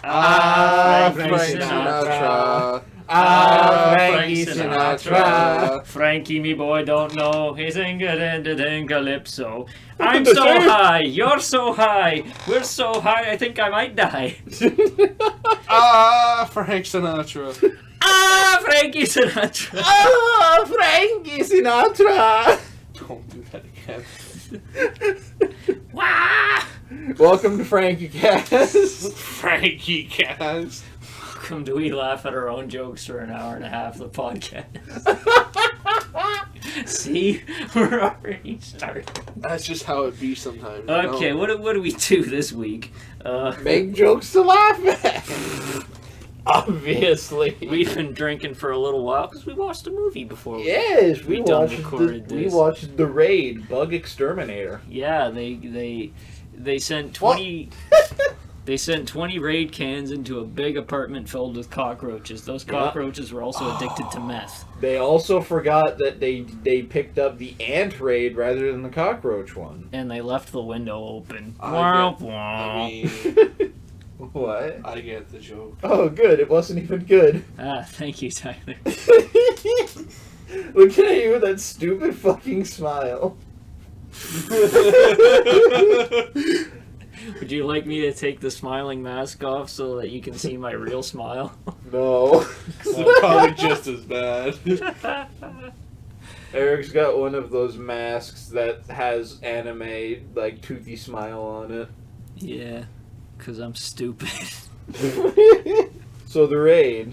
Frank Sinatra. Frankie Sinatra. Frankie, me boy, don't know. He's in calypso. I'm so high. You're so high. We're so high, I think I might die. Frank Sinatra. Frankie Sinatra. Frankie Sinatra. Don't do that again. Wah! Welcome to Frankie Cast. Frankie Cast. Welcome to We Laugh at Our Own Jokes for an hour and a half of the podcast. See? We're already starting. That's just how it be sometimes. Okay, you know? what do we do this week? Make jokes to laugh at. Obviously. We've been drinking for a little while because we watched a movie before. Yes, we recorded We this. watched The Raid, Bug Exterminator. Yeah, they sent 20 they sent 20 Raid cans into a big apartment filled with cockroaches. Those cockroaches were also addicted to meth. They also forgot that they picked up the ant raid rather than the cockroach one. And they left the window open. I mean, What? I get the joke. Oh, good. It wasn't even good. Thank you, Tyler. Look at you with that stupid fucking smile. Would you like me to take the smiling mask off so that you can see my real smile? No. That's probably just as bad. Eric's got one of those masks that has anime, like, toothy smile on it. Yeah, because I'm stupid. So The Raid,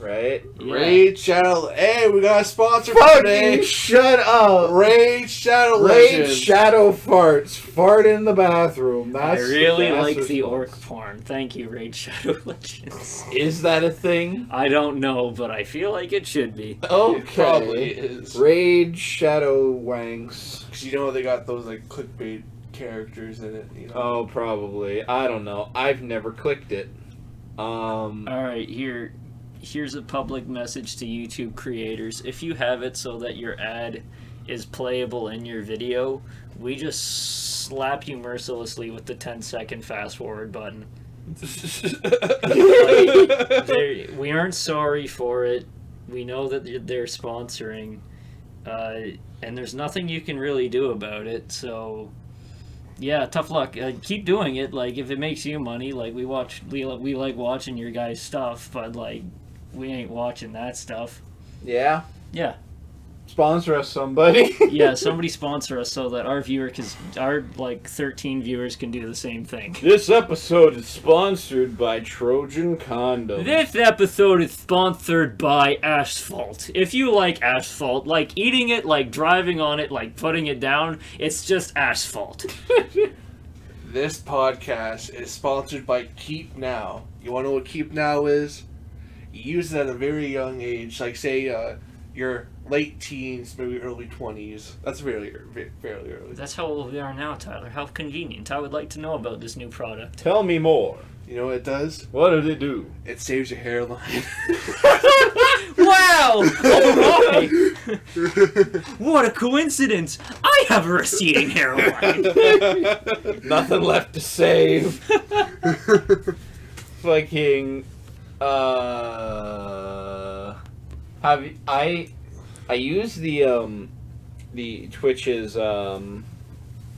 right? Yeah. Raid Shadow. Hey, we got a sponsor for Fucking today. shut up! Raid Shadow Raid Legends. Shadow Farts. Fart in the bathroom. I That's really that's like what's- the orc porn. Thank you, Raid Shadow Legends. Is that a thing? I don't know, but I feel like it should be. Okay. It probably is. Raid Shadow Wanks. Because you know they got those like clickbait characters in it. You know. Oh, probably. I don't know. I've never clicked it. Alright, here's a public message to YouTube creators. If you have it so that your ad is playable in your video, we just slap you mercilessly with the 10-second fast forward button. We aren't sorry for it. We know that they're sponsoring, and there's nothing you can really do about it. So, yeah, tough luck. Keep doing it. Like, if it makes you money, like we like watching your guys' stuff, but like we ain't watching that stuff. Yeah. Yeah, Sponsor us, somebody. yeah. Somebody sponsor us so that our like 13 viewers can do the same thing. This episode is sponsored by Trojan Condom. This episode is sponsored by Asphalt. If you like asphalt, like eating it, like driving on it, like putting it down, it's just asphalt. This podcast is sponsored by Keep Now. You want to know what Keep Now is? You use it at a very young age, like say your late teens, maybe early 20s. That's fairly early. That's how old we are now, Tyler. How convenient. I would like to know about this new product. Tell me more. You know what it does? What did it do? It saves your hairline. Wow! Oh my! What a coincidence! I have a receding hairline. Nothing left to save. Fucking. I use the Twitch's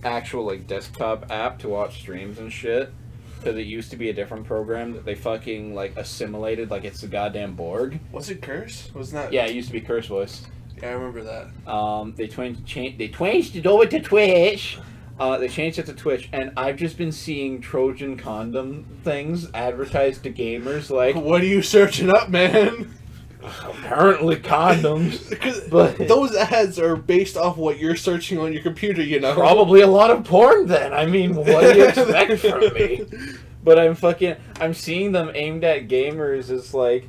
actual like desktop app to watch streams and shit. Because it used to be a different program that they fucking like assimilated like it's the goddamn Borg. Was it Curse? Wasn't that? Yeah, it used to be Curse Voice. Yeah, I remember that. They changed it over to Twitch. They changed it to Twitch, and I've just been seeing Trojan Condom things advertised to gamers like, What are you searching up, man? apparently condoms. Because But- those ads are based off what you're searching on your computer, you know? Probably a lot of porn then. I mean, what do you expect from me? But I'm seeing them aimed at gamers as like,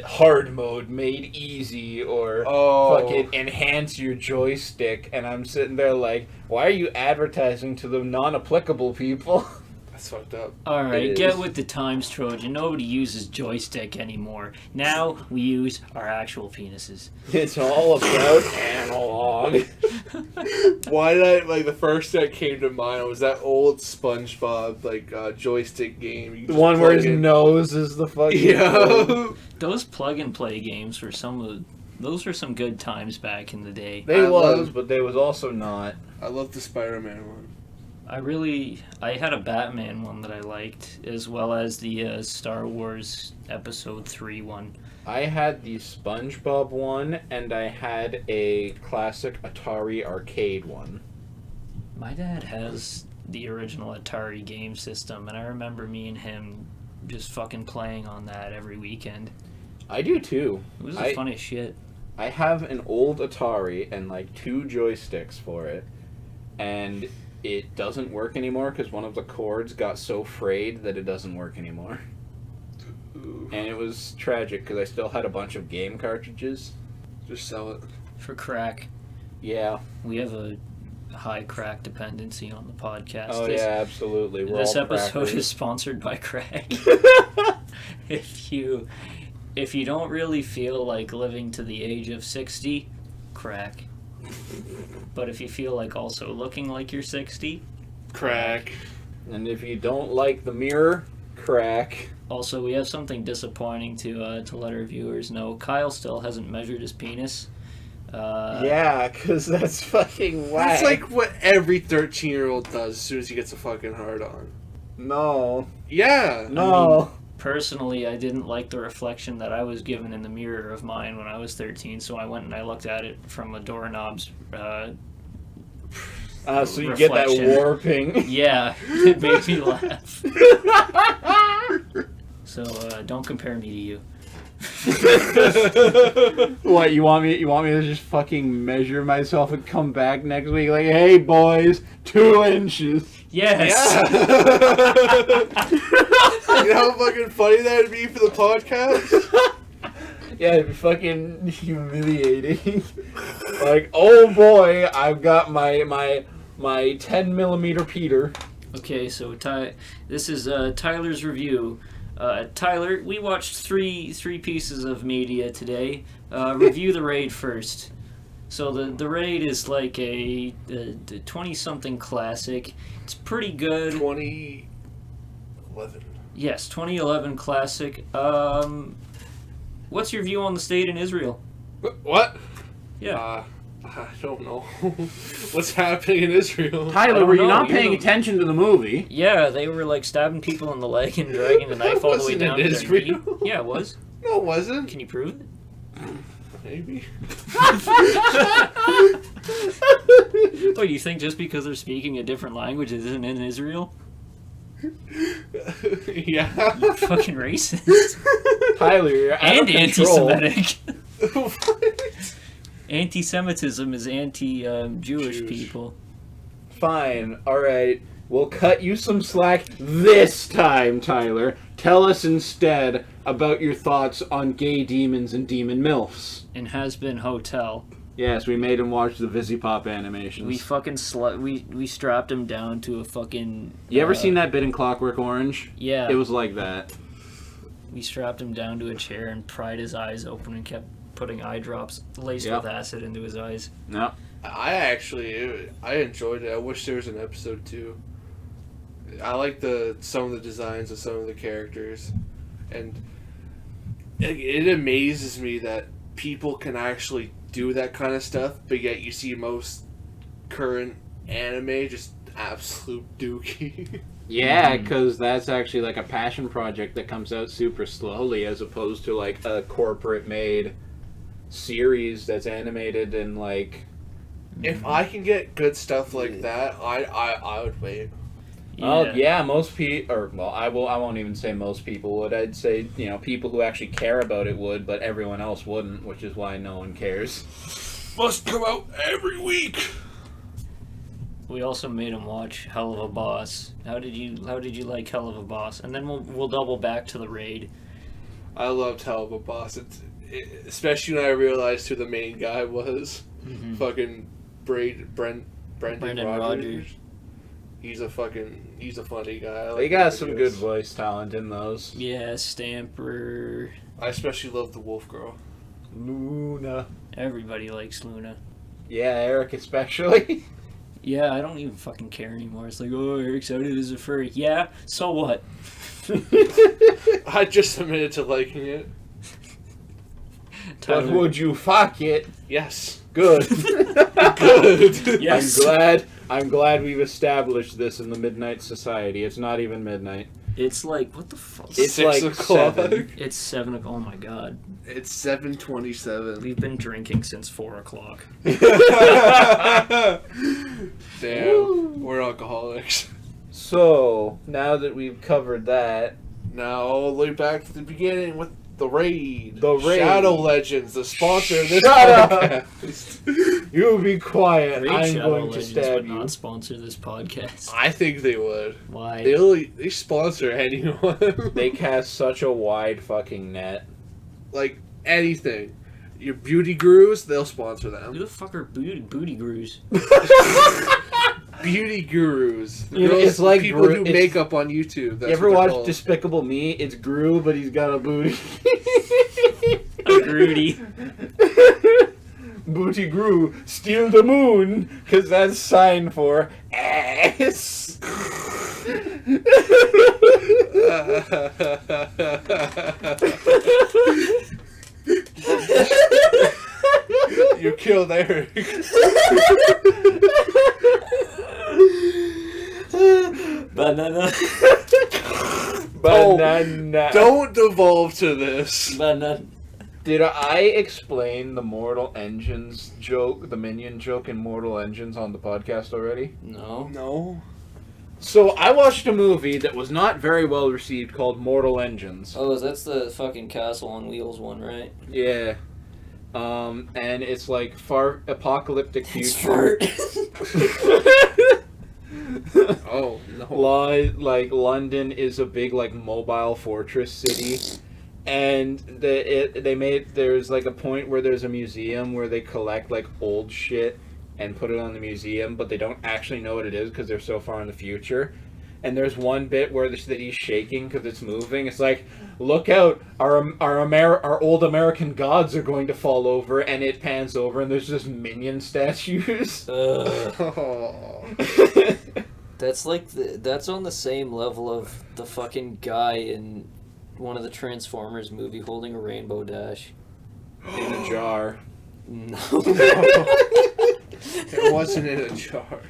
hard mode made easy, or fucking enhance your joystick, and I'm sitting there like, why are you advertising to the non-applicable people? That's fucked up. Alright, It get is. with the times, Trojan. Nobody uses joystick anymore. Now we use our actual penises. It's all about analog. Why did I, like, the first that came to mind was that old SpongeBob, like, joystick game. You The just one where plug his in- nose is the fucking. Yeah. Those plug and play games were those were some good times back in the day. They I was, love- but they was also not. I love the Spider-Man one. I had a Batman one that I liked, as well as the Star Wars Episode 3 one. I had the SpongeBob one, and I had a classic Atari arcade one. My dad has the original Atari game system, and I remember me and him just fucking playing on that every weekend. I do too. It was the funniest shit. I have an old Atari and like 2 joysticks for it, and it doesn't work anymore because one of the cords got so frayed that it doesn't work anymore. Ooh. And it was tragic because I still had a bunch of game cartridges. Just sell it. For crack, Yeah. we have a high crack dependency on the podcast. Oh yeah, absolutely. We're This all episode crackers. is sponsored by crack. if you don't really feel like living to the age of 60, crack. But if you feel like also looking like you're 60, Crack. And if you don't like the mirror, crack. also we have something disappointing to let our viewers know. Kyle still hasn't measured his penis. Yeah, because that's fucking whack. That's like what every 13-year-old does as soon as he gets a fucking hard on. No. Yeah. No. Personally, I didn't like the reflection that I was given in the mirror of mine when I was 13, so I went and I looked at it from a doorknob's. So you get that Reflection. warping. Yeah, it made me laugh. So don't compare me to you. What, you want me to just fucking measure myself and come back next week like, hey boys, 2 inches. Yes. You know how fucking funny that would be for the podcast? Yeah, it'd be fucking humiliating. Like, oh boy, I've got my 10 millimeter Peter. Okay, so this is Tyler's review. Tyler, we watched three pieces of media today. Review the Raid first. So the Raid is like a 20-something classic. It's pretty good. 2011. Yes, 2011 classic. What's your view on the state in Israel? What? Yeah. I don't know. What's happening in Israel? Tyler, don't were you know, not you're paying the- attention to the movie? Yeah, they were like stabbing people in the leg and dragging the knife all the way Wasn't down in to their Israel. knee. Yeah, it was. No, it wasn't. Can you prove it? Maybe. Oh, you think just because they're speaking a different language it isn't in Israel? Yeah. Fucking racist. Tyler, you're out And of control. anti-Semitic. What? Anti-Semitism is anti-Jewish Jewish. people. Fine, alright. We'll cut you some slack this time, Tyler. Tell us instead about your thoughts on gay demons and demon MILFs. In Has Been Hotel, Yes, we made him watch the Vizipop animations. we fucking we strapped him down to a fucking. You ever seen that bit in Clockwork Orange? Yeah. It was like that. We strapped him down to a chair and pried his eyes open and kept putting eye drops laced Yep. with acid into his eyes. No. I enjoyed it. I wish there was an episode 2. I like some of the designs of some of the characters, and it amazes me that people can actually do that kind of stuff, but yet you see most current anime just absolute dookie. Yeah, because that's actually like a passion project that comes out super slowly as opposed to like a corporate made series that's animated and like... If I can get good stuff like that, I would wait. Well, yeah, most people, or well, I won't even say most people would. I'd say people who actually care about it would, but everyone else wouldn't, which is why no one cares. Must come out every week. We also made him watch Hell of a Boss. How did you like Hell of a Boss? And then we'll double back to the Raid. I loved Hell of a Boss. Especially when I realized who the main guy was. Mm-hmm. Fucking Brendan Brendan Rodgers. Rodgers. He's a funny guy. I like They got his some videos. good voice talent in those. Yeah, Stamper. I especially love the Wolf Girl. Luna. Everybody likes Luna. Yeah, Eric especially. Yeah, I don't even fucking care anymore. It's like, oh, Eric's outed as a furry. Yeah, so what? I just admitted to liking it. But would you fuck it? Yes. Good. Good. Yes. I'm glad we've established this in the Midnight Society. It's not even midnight. It's like, what the fuck? It's 6 like o'clock. 7. It's 7 o'clock. Oh my god. It's 7:27. We've been drinking since 4 o'clock. Damn, we're alcoholics. So, now that we've covered that, Now, all the way back to the beginning with the Raid. The Raid. Shadow Legends, the sponsor of this Shut up. podcast. you be quiet. Raid I'm Shadow going to Legends stab would you. not sponsor this podcast. I think they would. Why? They sponsor anyone. They cast such a wide fucking net. Like, anything. Your beauty gurus, they'll sponsor Who them. the fuck are booty gurus? Beauty gurus. The You know, girls- it's like people Gru- do it's- makeup on YouTube. That's You ever what they're watch called. Despicable Me? It's Gru, but he's got a booty. A Groody. Booty Gru, steal the moon, because that's sign for ass. You killed Eric. Banana. Banana. Don't devolve to this. Banana. Did I explain the Mortal Engines joke, the Minion joke in Mortal Engines on the podcast already? No. No. So I watched a movie that was not very well received called Mortal Engines. Oh, that's the fucking Castle on Wheels one, right? Yeah. And it's like far apocalyptic future. Oh no. Like London is a big like mobile fortress city, and there's like a point where there's a museum where they collect like old shit and put it on the museum, but they don't actually know what it is because they're so far in the future. And there's one bit where the city's shaking because it's moving. It's like, look out, our old American gods are going to fall over, and it pans over, and there's just minion statues. Oh. That's like that's on the same level of the fucking guy in one of the Transformers movie holding a rainbow dash. In a jar. No. It wasn't in a jar.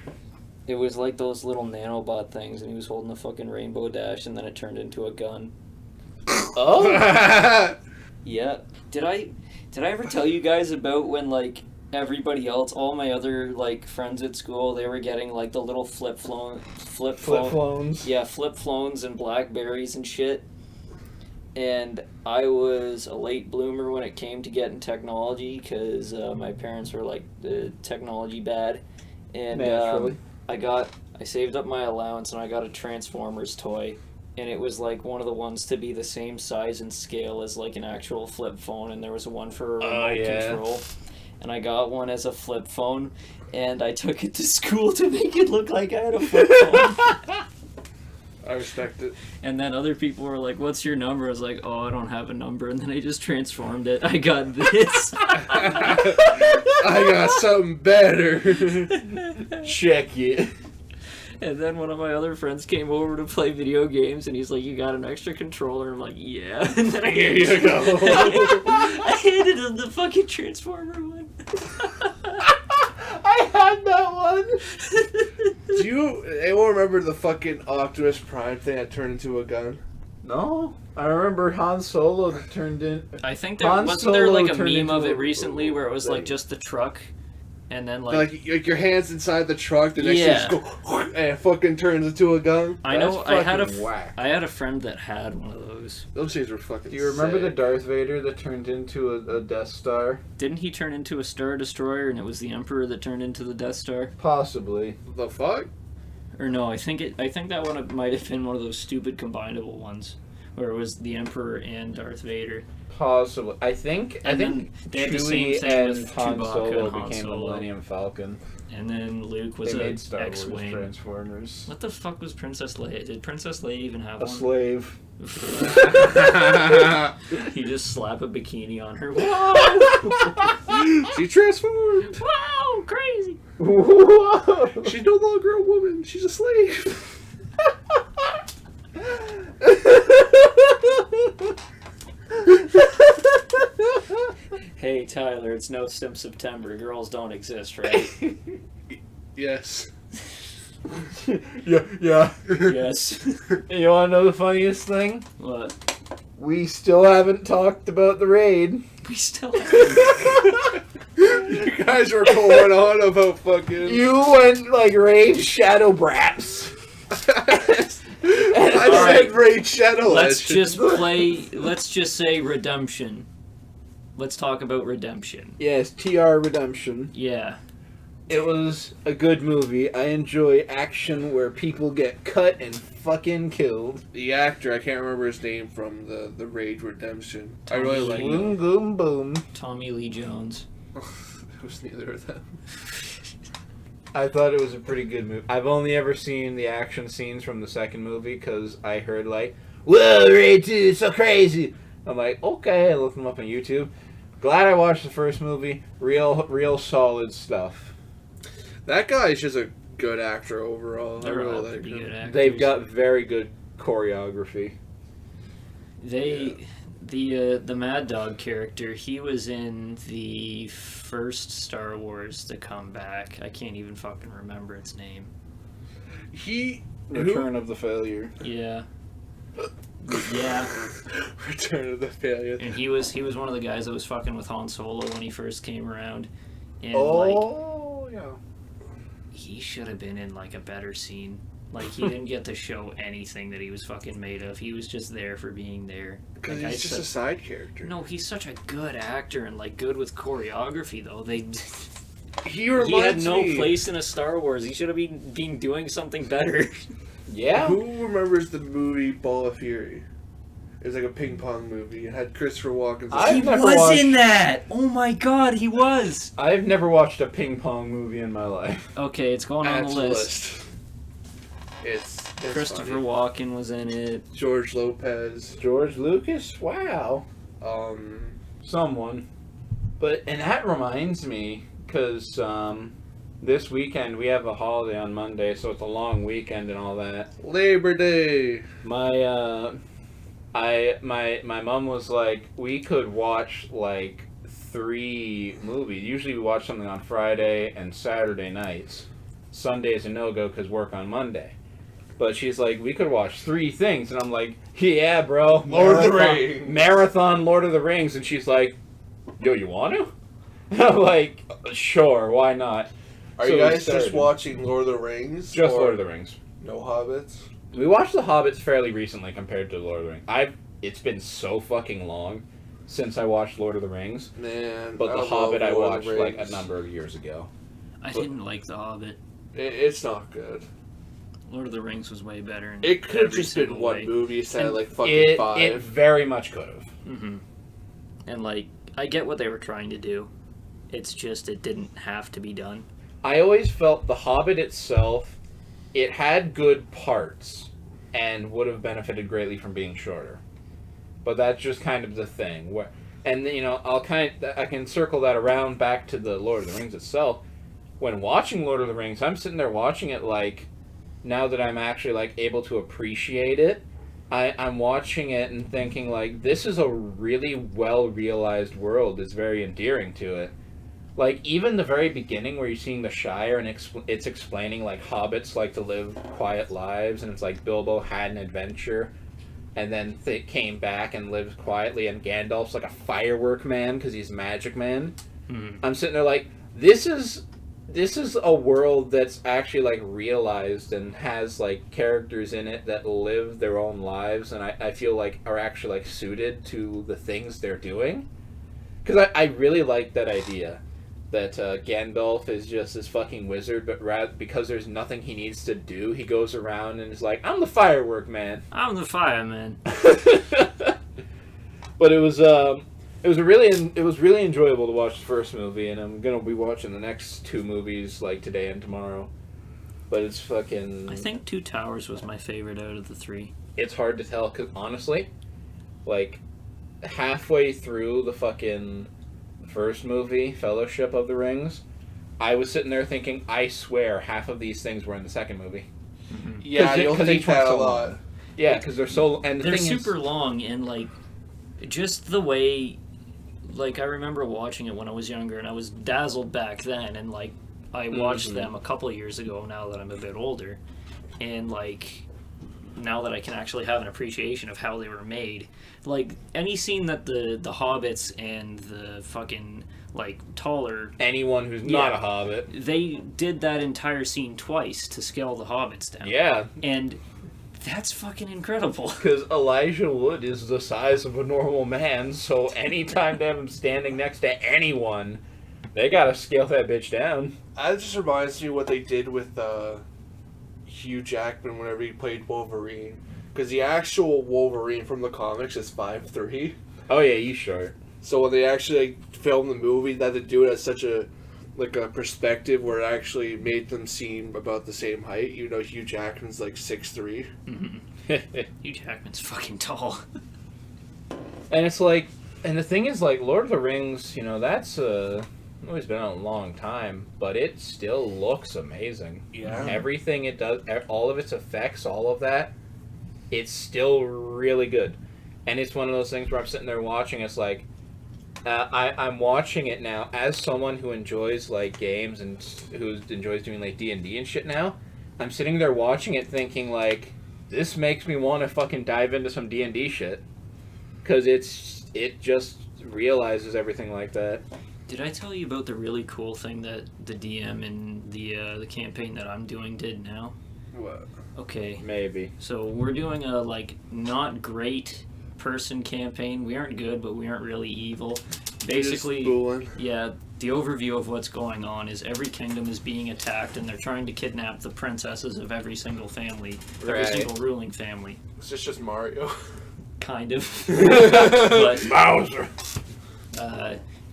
It was like those little nanobot things, and he was holding the fucking rainbow dash, and then it turned into a gun. Oh. Yeah. Did I ever tell you guys about when like everybody else, all my other like friends at school, they were getting like the little flip Flip-phones. Yeah, flip phones and Blackberries and shit. And I was a late bloomer when it came to getting technology because my parents were like the technology bad. And Naturally. I saved up my allowance and I got a Transformers toy. And it was like one of the ones to be the same size and scale as like an actual flip phone. And there was one for a remote control. And I got one as a flip phone. And I took it to school to make it look like I had a flip phone. I respect it. And then other people were like, "What's your number?" I was like, "Oh, I don't have a number." And then I just transformed it. I got this. I got something better. Check it. And then one of my other friends came over to play video games, and he's like, "You got an extra controller?" I'm like, "Yeah." And then Here you go. I handed him the fucking Transformer one. I had that one. Do anyone remember the fucking Optimus Prime thing that turned into a gun? No, I remember Han Solo that turned in. I think there Han wasn't there Solo like a turned meme of into it recently where it was like thing. just the truck, and then Like your hands inside the truck, the next thing Yeah. just go and it fucking turns into a gun. I know That's I had fucking whack. I had a friend that had one of those. Those things were fucking. Do you remember the sick. Darth Vader that turned into a Death Star? Didn't he turn into a Star Destroyer, and it was the Emperor that turned into the Death Star? Possibly. The fuck? Or no, I think that one might have been one of those stupid combinable ones, Or it was the Emperor and Darth Vader. Possibly. I think And then they had the same Chewie thing and with Han Chewbacca Solo and Han became the Solo. Millennium Falcon. And then Luke was They a made Star Wars X-Wing. Transformers. What the fuck was Princess Leia? Did Princess Leia even have A one? slave. He just slap a bikini on her. Whoa! She transformed. Wow! Crazy! Whoa! She's no longer a woman. She's a slave. Hey Tyler, it's no Sim September. Girls don't exist, right? Yes. yeah. Yes. You want to know the funniest thing? What? We still haven't talked about the raid. We still. You guys were going on about fucking. You went like raid Shadow Brats. I Alright. said Raid Shadow Let's Legends. let's just say Redemption. Let's talk about Redemption. Yes, TR Redemption. Yeah. It was a good movie. I enjoy action where people get cut and fucking killed. The actor, I can't remember his name from the Raid Redemption. I Tommy really Lee. like him. Boom, boom, boom. Tommy Lee Jones. It was neither of them. I thought it was a pretty good movie. I've only ever seen the action scenes from the second movie because I heard like, "Whoa, Raid 2, it's so crazy." I'm like, okay, I looked them up on YouTube. Glad I watched the first movie. Real solid stuff. That guy's just a good actor overall. They're I all really like pretty good him. actors. They've got very good choreography. The Mad Dog character, he was in the first Star Wars to come back. I can't even fucking remember its name. Return of the Failure. Yeah. Yeah. Return of the Failure. And he was one of the guys that was fucking with Han Solo when he first came around. And Yeah. he should have been in like a better scene. Like he didn't get to show anything that he was fucking made of. He was just there for being there. Because Like, he's just a side character. No, he's such a good actor and like good with choreography though. He reminds He had no me. place in a Star Wars. He should have been doing something better. Yeah. Who remembers the movie Ball of Fury? It was like a ping pong movie. It had Christopher Walken. I've He never was watched- in that. Oh my god, he was. I've never watched a ping pong movie in my life. Okay, it's going on Add the to the list. It's Christopher funny. Walken was in it. George Lopez. George Lucas? Wow. Um, Someone. And that reminds me, because this weekend we have a holiday on Monday, so it's a long weekend and all that. Labor Day. My mom was like, we could watch like 3 movies. Usually we watch something on Friday and Saturday nights. Sunday's a no-go because work on Monday. But she's like, we could watch 3 things. And I'm like, yeah, bro. Lord of the Rings. Marathon Lord of the Rings. And she's like, yo, you want to? I'm like, sure, why not? Are So you we guys started. just watching Lord of the Rings? Just or Lord of the Rings. No Hobbits? We watched The Hobbits fairly recently compared to Lord of the Rings. It's been so fucking long since I watched Lord of the Rings. Man. But The love Hobbit I Lord of watched the like a Rings. number of years ago. I didn't like The Hobbit. It's not good. Lord of the Rings was way better. In It could have every just been single one way. movie instead of And like fucking It 5. very much could have. Mm-hmm. And like, I get what they were trying to do. It's just it didn't have to be done. I always felt The Hobbit itself, it had good parts and would have benefited greatly from being shorter. But that's just kind of the thing. And you know, I can circle that around back to the Lord of the Rings itself. When watching Lord of the Rings, I'm sitting there watching it like, now that I'm actually like able to appreciate it, I'm watching it and thinking like, this is a really well realized world. It's very endearing to it. Like, even the very beginning where you're seeing the Shire and it's explaining, like, hobbits like to live quiet lives, and it's like Bilbo had an adventure, and then came back and lived quietly, and Gandalf's like a firework man because he's a magic man. Mm-hmm. I'm sitting there like, this is a world that's actually, like, realized and has, like, characters in it that live their own lives, and I feel like are actually, like, suited to the things they're doing. Because I really like that idea. Gandalf is just this fucking wizard, but because there's nothing he needs to do, he goes around and is like, I'm the firework man. I'm the fireman. But it was really enjoyable to watch the first movie, and I'm gonna be watching the next two movies like today and tomorrow. But it's fucking. I think Two Towers was my favorite out of the three. It's hard to tell because honestly, like halfway through the fucking first movie, Fellowship of the Rings, I was sitting there thinking, I swear half of these things were in the second movie. Mm-hmm. Yeah, you'll think each one's that a so lot. long. Yeah, because they're so. And the They're thing super is, long, and like just the way, like I remember watching it when I was younger, and I was dazzled back then, and like I watched them a couple of years ago. Now that I'm a bit older, and like now that I can actually have an appreciation of how they were made, like any scene that the hobbits and the fucking like taller anyone who's not a hobbit. they did that entire scene twice to scale the hobbits down. Yeah. And that's fucking incredible. Because Elijah Wood is the size of a normal man, so anytime they have him standing next to anyone, they gotta scale that bitch down. That just reminds me of what they did with Hugh Jackman whenever he played Wolverine. Because the actual Wolverine from the comics is 5'3". Oh yeah, he's short. So when they actually filmed the movie, they had to do it at such a perspective where it actually made them seem about the same height. You know, Hugh Jackman's like 6'3". Mm-hmm. Hugh Jackman's fucking tall. And it's like, and the thing is, like, Lord of the Rings, you know, that's always been out a long time, but it still looks amazing. Yeah. Everything it does, all of its effects, all of that, it's still really good. And it's one of those things where I'm sitting there watching, it's like, I'm watching it now as someone who enjoys like games and who enjoys doing like D&D and shit now. I'm sitting there watching it thinking like, this makes me want to fucking dive into some D&D shit. Because it just realizes everything like that. Did I tell you about the really cool thing that the DM in the campaign that I'm doing did now? What? Okay. Maybe. So we're doing a like not great person campaign. We aren't good, but we aren't really evil. Basically, yeah, the overview of what's going on is every kingdom is being attacked and they're trying to kidnap the princesses of every single family, every single ruling family. Is this just Mario? Kind of. But Bowser.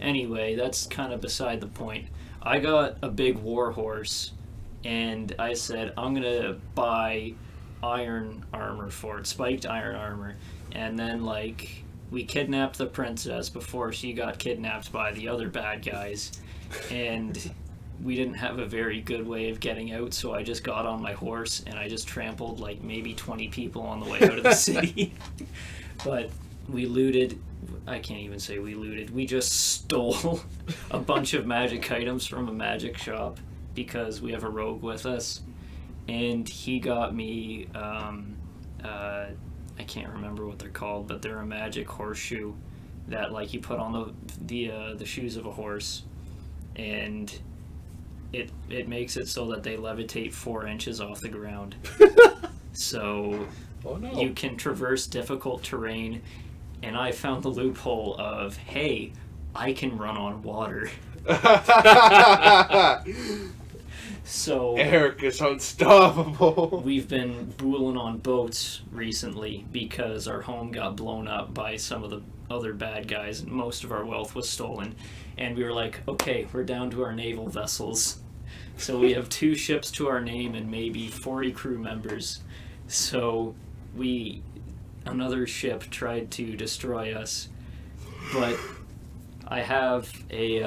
Anyway, that's kind of beside the point. I got a big war horse and I said, I'm gonna buy iron armor for it, spiked iron armor. And then, like, we kidnapped the princess before she got kidnapped by the other bad guys. And we didn't have a very good way of getting out, so I just got on my horse and I just trampled, like, maybe 20 people on the way out of the city. But we looted. I can't even say we looted. We just stole a bunch of magic items from a magic shop because we have a rogue with us. And he got me... I can't remember what they're called, but they're a magic horseshoe that like you put on the shoes of a horse, and it makes it so that they levitate 4 inches off the ground. So you can traverse difficult terrain, and I found the loophole of, hey, I can run on water. So Eric is unstoppable. We've been booling on boats recently because our home got blown up by some of the other bad guys and most of our wealth was stolen. And we were like, okay, we're down to our naval vessels. So we have 2 ships to our name and maybe 40 crew members. So another ship tried to destroy us. But I have a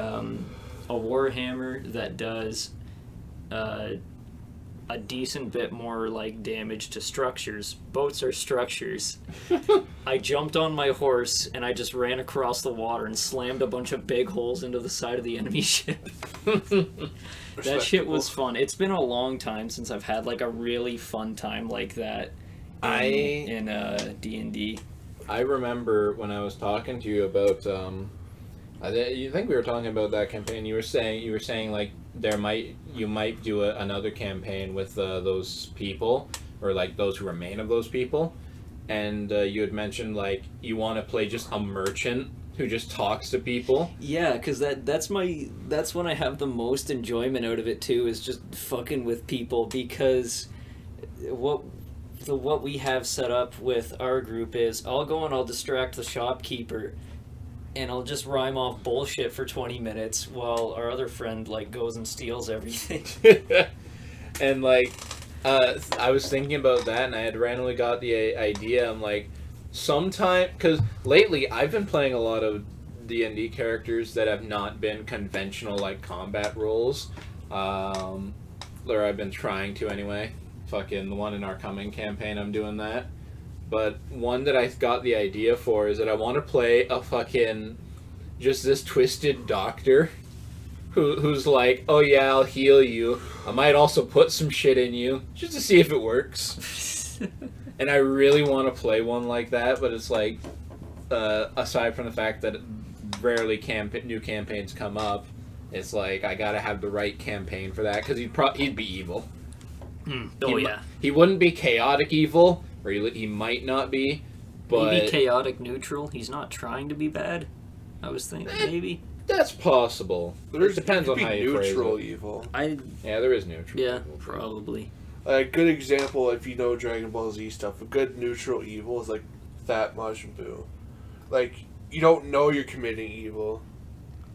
warhammer that does a decent bit more like damage to structures. Boats are structures. I jumped on my horse and I just ran across the water and slammed a bunch of big holes into the side of the enemy ship. That shit was fun. It's been a long time since I've had like a really fun time like that in D&D. I remember when I was talking to you about you think we were talking about that campaign. You were saying like you might do another campaign with those people, or like those who remain of those people, and you had mentioned like you want to play just a merchant who just talks to people. Yeah, because that's when I have the most enjoyment out of it too, is just fucking with people, because what we have set up with our group is I'll go and I'll distract the shopkeeper and I'll just rhyme off bullshit for 20 minutes while our other friend like goes and steals everything. And like I was thinking about that, and I had randomly got the idea. I'm like, sometime, because lately I've been playing a lot of D&D characters that have not been conventional like combat roles, or I've been trying to anyway. Fucking the one in our coming campaign, I'm doing that. But one that I got the idea for is that I want to play a fucking just this twisted doctor who's like, oh yeah, I'll heal you. I might also put some shit in you just to see if it works. And I really want to play one like that, but it's like, aside from the fact that rarely new campaigns come up, it's like I gotta have the right campaign for that, because he'd be evil. He wouldn't be chaotic evil, or he might not be, but maybe chaotic neutral. He's not trying to be bad. I was thinking maybe. That's possible. It depends on how you phrase neutral it. evil. Yeah, there is neutral. Yeah, evil. probably. A good example, if you know Dragon Ball Z stuff, a good neutral evil is like Fat Majin Buu. Like, you don't know you're committing evil,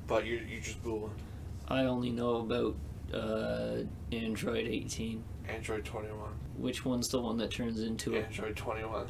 but you're just booing. I only know about Android 18. Android 21. Which one's the one that turns into Android 21.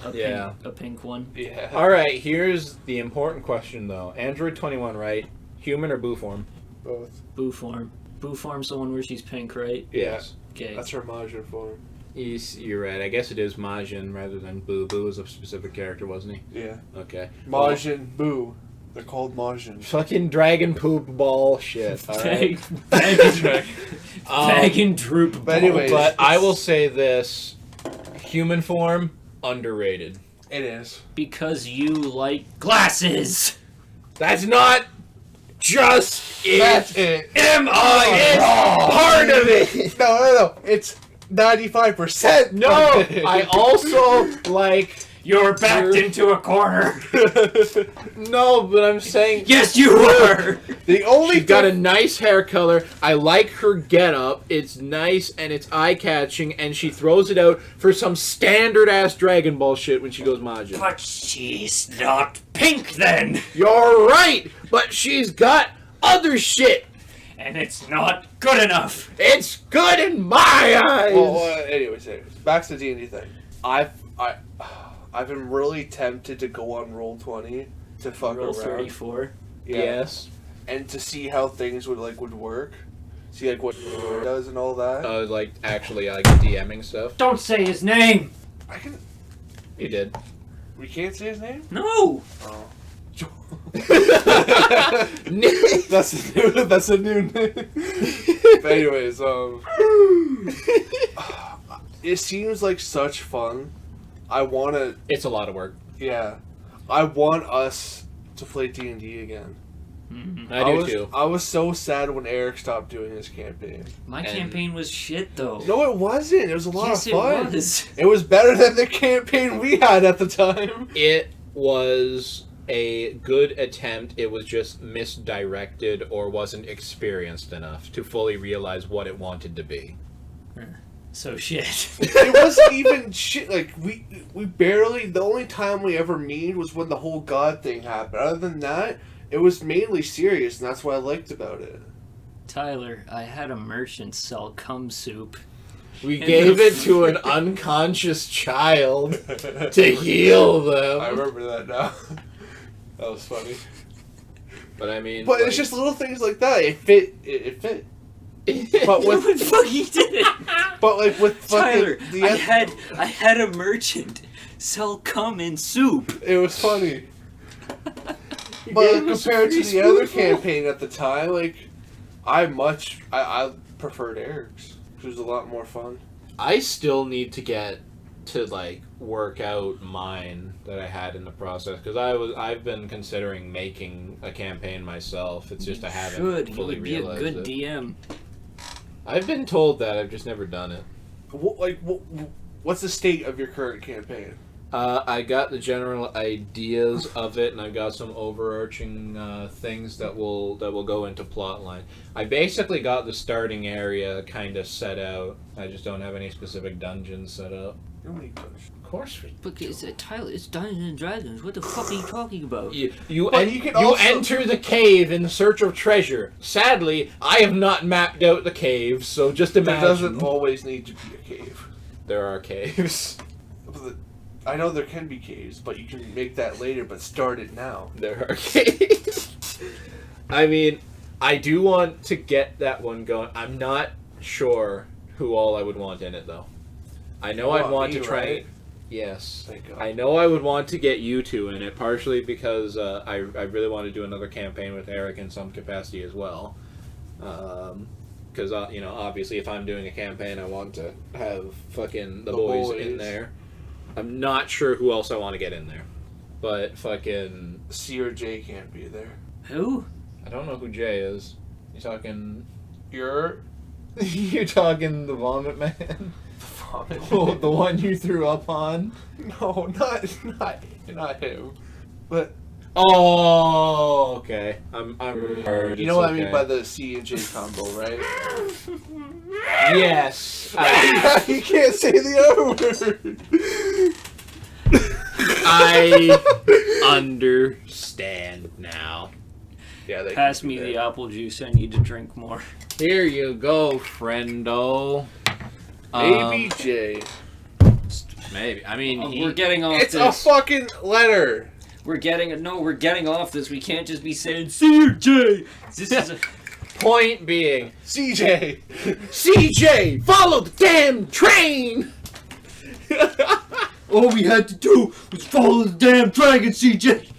a pink one? Yeah. Alright, here's the important question though. Android 21, right? Human or Boo form? Both. Boo form. Boo form's the one where she's pink, right? Yes. Okay. That's her Majin form. You're right. I guess it is Majin rather than Boo. Boo is a specific character, wasn't he? Yeah. Okay. Majin Buu. They're called Majin. Fucking dragon poop ball shit. Alright. Bag and droop. But anyways, But I will say this. Human form, underrated. It is. Because you like glasses. That's not just it. That's it. Am I part of it? No. It's 95%. No, of it. I also like. You're backed into a corner. No, but I'm saying. Yes, you are. The only She's got a nice hair color. I like her getup. It's nice and it's eye-catching, and she throws it out for some standard-ass Dragon Ball shit when she goes Majin. But she's not pink then. You're right, but she's got other shit. And it's not good enough. It's good in my eyes. Well, anyways, back to the D&D thing. I've been really tempted to go on Roll20 to fuck Roll around. 34. Yeah. Yes. And to see how things would work. See what it does and all that. Like actually like DMing stuff. Don't say his name. I can. You did. We can't say his name. No. Oh. That's That's a new name. But anyways, it seems like such fun. I wanna. It's a lot of work. Yeah, I want us to play D&D again. Mm-hmm. I do too. I was so sad when Eric stopped doing his campaign. My And- campaign was shit though. No, it wasn't. It was a lot Yes, of fun. it was. It was better than the campaign we had at the time. It was a good attempt. It was just misdirected or wasn't experienced enough to fully realize what it wanted to be. So shit. It wasn't even shit. Like we barely. The only time we ever meet was when the whole God thing happened. Other than that, it was mainly serious, and that's what I liked about it. Tyler, I had a merchant sell cum soup. We gave it to an unconscious child to heal them. I remember that now. That was funny. But I mean, But it's just little things like that. It fit. It fit. But What with the fuck he did it? but like with Tyler, fucking I had a merchant sell cum in soup. it was funny. But gave us compared to free the other spoonful. campaign at the time, like I preferred Eric's. It was a lot more fun. I still need to get to like work out mine that I had in the process, because I've been considering making a campaign myself. It's just I haven't Should. You fully would be a realized good it. DM. I've been told that. I've just never done it. What's the state of your current campaign? I got the general ideas of it, and I've got some overarching things that will go into plotline. I basically got the starting area kind of set out. I just don't have any specific dungeons set up. Of course we. But it's Tyler. It's Dungeons and Dragons. What the fuck are you talking about? You can also... enter the cave in search of treasure. Sadly, I have not mapped out the cave, so just imagine. There doesn't always need to be a cave. There are caves. I know there can be caves, but you can make that later, but start it now. There are caves. I mean, I do want to get that one going. I'm not sure who all I would want in it, though. I know I'd want to try... Right? Yes. Thank God. I know I would want to get you two in it, partially because I really want to do another campaign with Eric in some capacity as well. Because, obviously if I'm doing a campaign, I want to have fucking the boys in there. I'm not sure who else I want to get in there. But fucking... C or J can't be there. Who? I don't know who Jay is. You talking... You're... You talking the Vomit Man? Oh, The one you threw up on? No, not him. But... Oh, okay. I'm You know what I mean by the C and J combo, right? Yes. You can't say the other word. I understand now. Yeah, they Pass me the apple juice. I need to drink more. Here you go, friendo. Maybe J. Maybe. I mean, We're getting off It's this. a fucking letter. We're getting off this. We can't just be saying C or J. This is a... point being, CJ. CJ, follow the damn train. All we had to do was follow the damn dragon, CJ.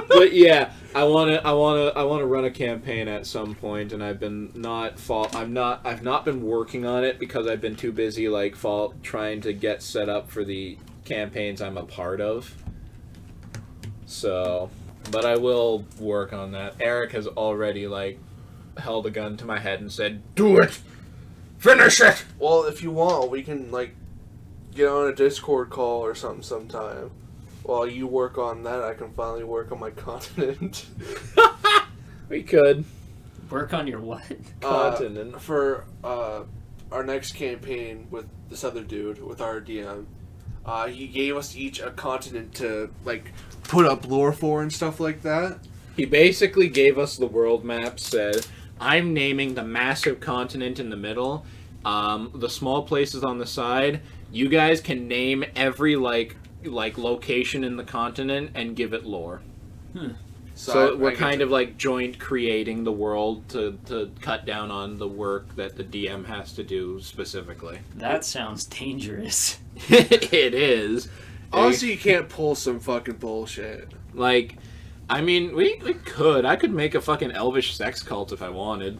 But yeah, I wanna run a campaign at some point, and I've not been working on it because I've been too busy trying to get set up for the campaigns I'm a part of. So, but I will work on that. Eric has already held a gun to my head and said, "Do it, finish it." Well, if you want, we can get on a Discord call or something sometime. While you work on that, I can finally work on my continent. We could Work on your what? continent. For our next campaign with this other dude, with our DM, he gave us each a continent to put up lore for and stuff like that. He basically gave us the world map, said, "I'm naming the massive continent in the middle, the small places on the side. You guys can name every location in the continent and give it lore." So we're kind of joint creating the world to cut down on the work that the DM has to do specifically. That sounds dangerous. It is. Honestly, you can't pull some fucking bullshit. I mean, we could. I could make a fucking elvish sex cult if I wanted.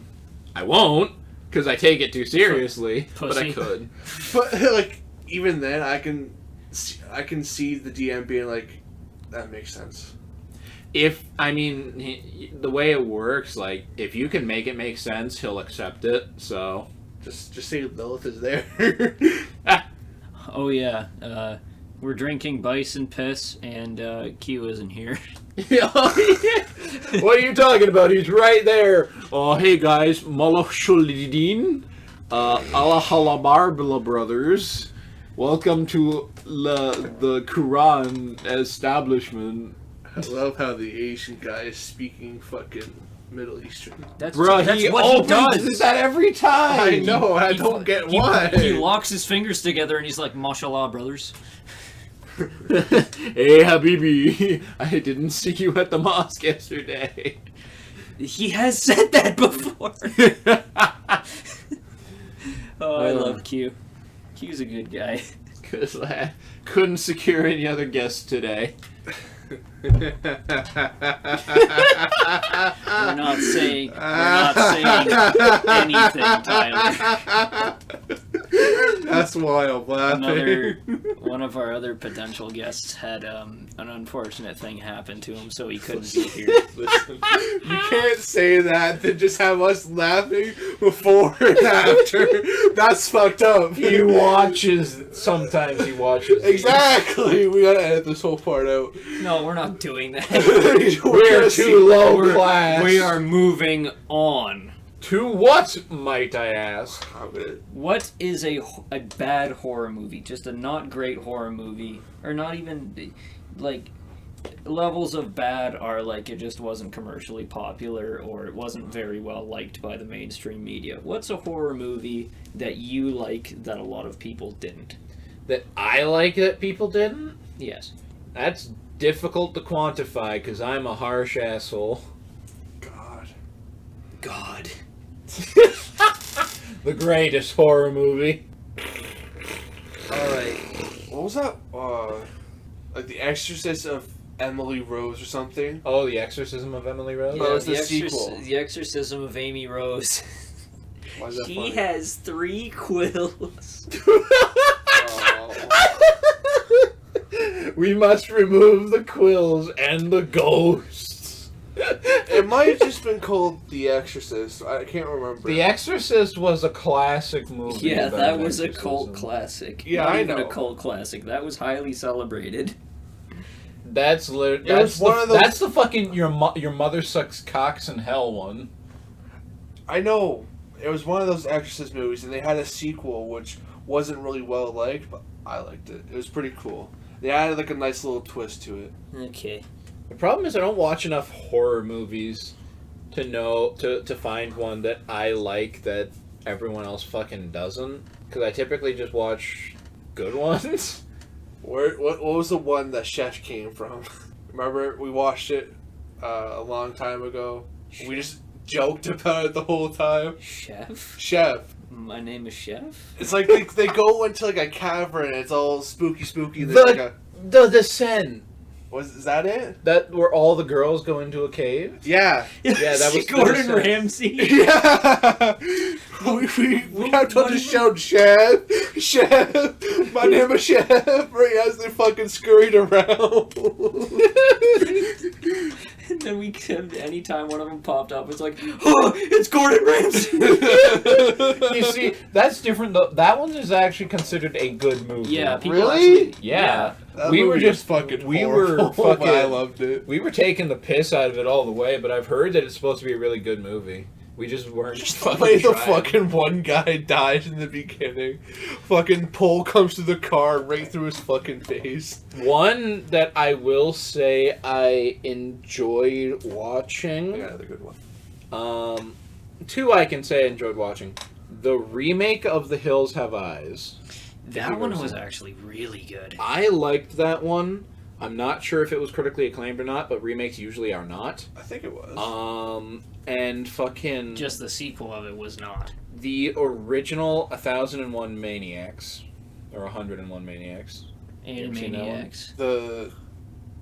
I won't, because I take it too seriously, but I could. But, even then, I can see the DM being that makes sense. The way it works, if you can make it make sense, he'll accept it, so... Just say Lilith is there. Oh yeah, we're drinking bison piss, and Q isn't here. What are you talking about? He's right there. Oh, hey guys, Moloch Shulidin, Allah Halabarbala brothers. Welcome to the Quran establishment. I love how the Asian guy is speaking fucking Middle Eastern. That's what he does. does. That every time. I know, I don't get why. He locks his fingers together and he's like, "Mashallah, brothers." Hey, Habibi, I didn't see you at the mosque yesterday. He has said that before. Oh, I love Q. Q's a good guy. Cause I couldn't secure any other guests today. We're not saying anything, Tyler. That's wild, laughing. One of our other potential guests had an unfortunate thing happen to him, so he couldn't be here. Listen, you can't say that, then just have us laughing before and after. That's fucked up. Sometimes he watches. Exactly. We gotta edit this whole part out. No, we're not doing that. We're too low class. We are moving on. To what, might I ask? What is a bad horror movie? Just a not great horror movie, or not even like levels of bad are like it just wasn't commercially popular or it wasn't very well liked by the mainstream media. What's a horror movie that you like that a lot of people didn't? That I like that people didn't? Yes. That's difficult to quantify because I'm a harsh asshole. God. The greatest horror movie. Alright. What was that? Like The Exorcist of Emily Rose or something? Oh, The Exorcism of Emily Rose? Yeah. it's the sequel. The Exorcism of Amy Rose. Why is that She funny? has 3 quills. We must remove the quills and the ghosts. It might have just been called The Exorcist. I can't remember. The Exorcist was a classic movie. Yeah, about that was a exorcism. cult classic. Yeah, Not I even know. a cult classic. That was highly celebrated. That's was that's one of those- that's the fucking your mother sucks cocks in hell one. I know. It was one of those Exorcist movies, and they had a sequel which wasn't really well liked, but I liked it. It was pretty cool. They added like a nice little twist to it. Okay. The problem is I don't watch enough horror movies to know to find one that I like that everyone else fucking doesn't. Because I typically just watch good ones. What was the one that Chef came from? Remember, we watched it a long time ago. We just joked about it the whole time. Chef? Chef. My name is Chef? It's like they go into like a cavern and it's all spooky. And there's like a, The Descent. is that it? That where all the girls go into a cave. Yeah. Yeah, that was Gordon the- Ramsay. Yeah. we have to just shout, Chef, my name is Chef, right as they fucking scurried around. And then anytime one of them popped up, it's like, oh, it's Gordon Ramsay. You see, that's different though. That one is actually considered a good movie. Yeah, people Really? actually- Yeah. That We were movie just was fucking we horrible, were fucking but I loved it. We were taking the piss out of it all the way, but I've heard that it's supposed to be a really good movie. We just weren't Just the fucking way the trying. fucking one guy dies in the beginning. Fucking pole comes to the car right through his fucking face. One that I will say I enjoyed I watching. got another good one. Two I can say I enjoyed watching. The remake of The Hills Have Eyes. That one was actually really good. I liked that one. I'm not sure if it was critically acclaimed or not, but remakes usually are not. I think it was. And fucking Just the sequel of it was not. the original 1001 Maniacs or 101 Maniacs. You And ever seen that one? Maniacs. The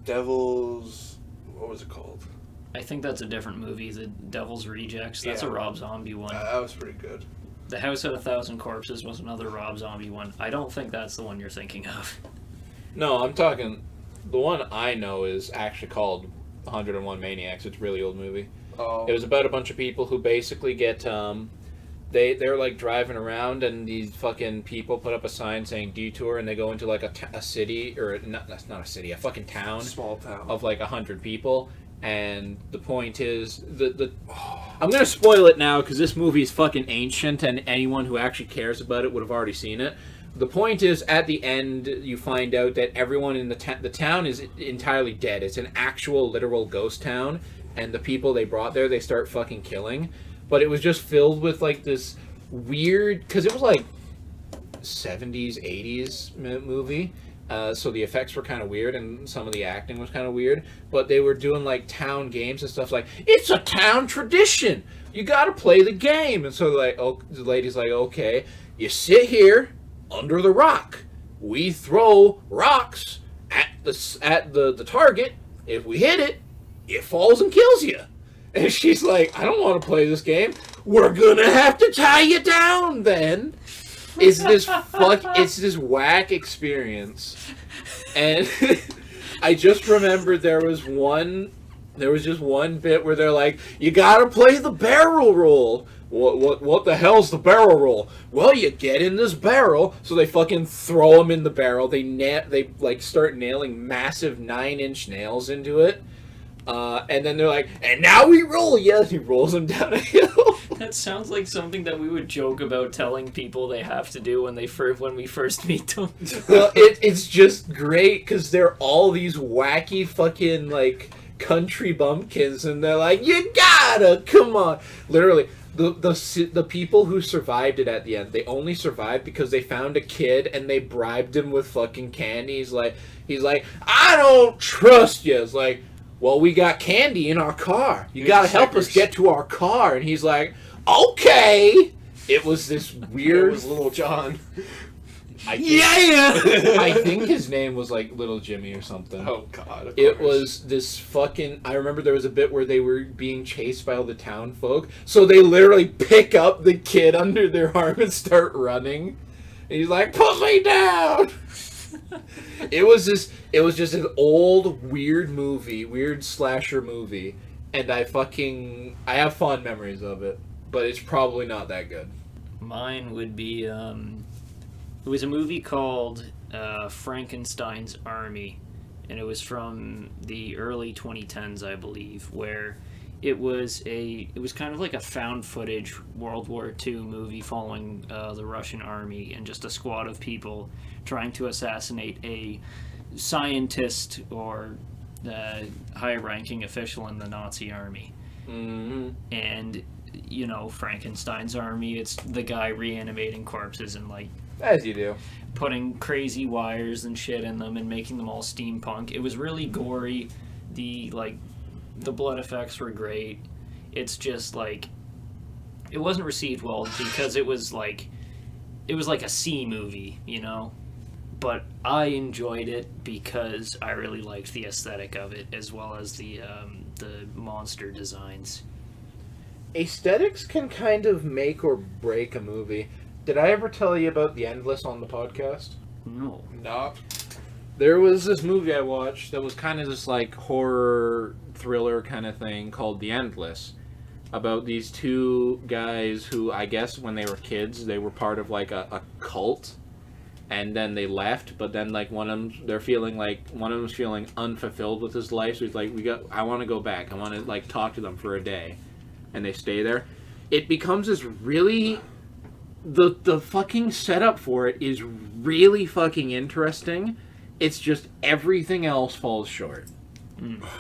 Devil's... What was it called? I think that's a different movie. The Devil's Rejects. That's Yeah. a Rob Zombie one. That was pretty good. The House of a Thousand Corpses was another Rob Zombie one. I don't think that's the one you're thinking of. No, I'm talking. The one I know is actually called 101 Maniacs. It's a really old movie. Oh. It was about a bunch of people who basically get they're like driving around and these fucking people put up a sign saying detour and they go into like a city or that's not a city, a fucking town Small town. of like 100 people. And the point is I'm gonna spoil it now because this movie is fucking ancient and anyone who actually cares about it would have already seen it. The point is, at the end, you find out that everyone in the town is entirely dead. It's an actual, literal ghost town, and the people they brought there, they start fucking killing. But it was just filled with, like, this weird... Because it was, like, 70s, 80s movie, so the effects were kind of weird, and some of the acting was kind of weird. But they were doing, like, town games and stuff like, it's a town tradition! You gotta play the game! And so, like, the lady's like, okay, you sit here... under the rock. We throw rocks at the target. If we hit it, it falls and kills you. And she's like, I don't want to play this game. We're gonna have to tie you down then. it's this whack experience. And I just remember there was just one bit where they're like, you gotta play the barrel roll. What the hell's the barrel roll? Well, you get in this barrel. So they fucking throw him in the barrel. They like start nailing massive 9-inch nails into it. And then they're like, and now we roll ya. He rolls them down a hill. That sounds like something that we would joke about telling people they have to do when we first meet them. Well, it's just great because they're all these wacky fucking like country bumpkins, and they're like, you gotta come on. Literally, the people who survived it at the end, they only survived because they found a kid and they bribed him with fucking candy. He's like, I don't trust you. It's like, well, we got candy in our car. You gotta help us get to our car. And he's like, okay. It was this weird. It was Little John. I think his name was like Little Jimmy or something. Oh God! It was this fucking. I remember there was a bit where they were being chased by all the town folk, so they literally pick up the kid under their arm and start running. And he's like, "Put me down." It was just an old weird slasher movie, and I have fond memories of it, but it's probably not that good. Mine would be it was a movie called Frankenstein's Army, and it was from the early 2010s, I believe, where it was kind of like a found footage World War II movie following the Russian army and just a squad of people trying to assassinate a scientist or high-ranking official in the Nazi army. Mm-hmm. And, you know, Frankenstein's Army, it's the guy reanimating corpses and, like, as you do, putting crazy wires and shit in them and making them all steampunk. It was really gory. The blood effects were great. It's just like it wasn't received well because it was like a C movie, you know. But I enjoyed it because I really liked the aesthetic of it as well as the monster designs. Aesthetics can kind of make or break a movie. Did I ever tell you about The Endless on the podcast? No. Not. There was this movie I watched that was kind of this like horror thriller kind of thing called The Endless, about these two guys who I guess when they were kids they were part of like a cult, and then they left, but then like one of them's feeling unfulfilled with his life, so he's like, I want to go back, I want to like talk to them for a day, and they stay there. It becomes this really the fucking setup for it is really fucking interesting. It's just everything else falls short.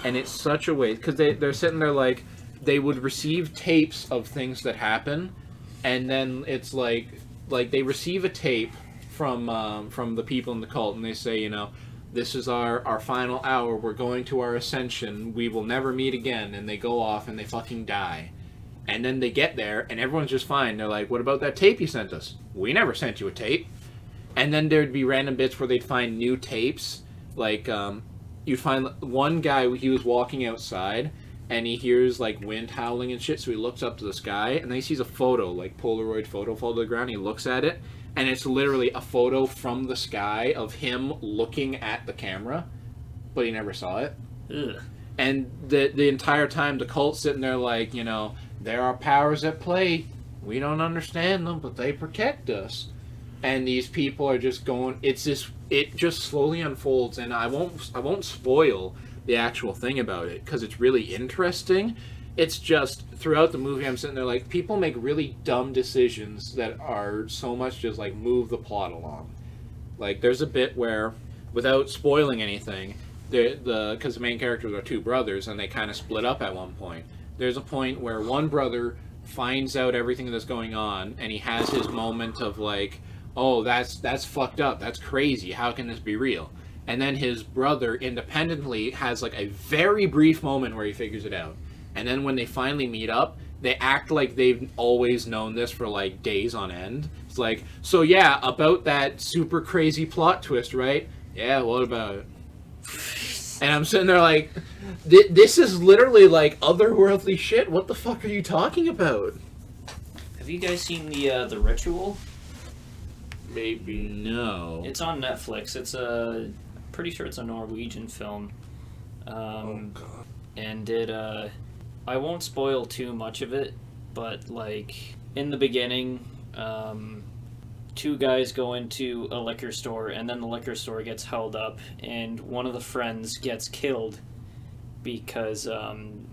And it's such a waste, because they're sitting there like, they would receive tapes of things that happen, and then it's like they receive a tape from the people in the cult, and they say, you know, this is our final hour, we're going to our ascension, we will never meet again, and they go off and they fucking die. And then they get there, and everyone's just fine. They're like, what about that tape you sent us? We never sent you a tape. And then there'd be random bits where they'd find new tapes. Like, you'd find one guy, he was walking outside, and he hears, like, wind howling and shit, so he looks up to the sky, and then he sees a photo, like, Polaroid photo fall to the ground. He looks at it, and it's literally a photo from the sky of him looking at the camera, but he never saw it. Ugh. And the entire time, the cult's sitting there like, you know, there are powers at play. We don't understand them, but they protect us. And these people are just going. It just slowly unfolds, and I won't spoil the actual thing about it because it's really interesting. It's just throughout the movie, I'm sitting there like, people make really dumb decisions that are so much just like move the plot along. Like there's a bit where, without spoiling anything, because the main characters are two brothers and they kind of split up at one point. There's a point where one brother finds out everything that's going on, and he has his moment of like, oh, that's fucked up, that's crazy, how can this be real? And then his brother independently has like a very brief moment where he figures it out. And then when they finally meet up, they act like they've always known this for like days on end. It's like, so yeah, about that super crazy plot twist, right? Yeah, what about it? And I'm sitting there like, this is literally like otherworldly shit. What the fuck are you talking about? Have you guys seen the Ritual? Maybe. No. It's on Netflix. It's pretty sure it's a Norwegian film. Oh god. And I won't spoil too much of it, but like in the beginning, two guys go into a liquor store, and then the liquor store gets held up, and one of the friends gets killed because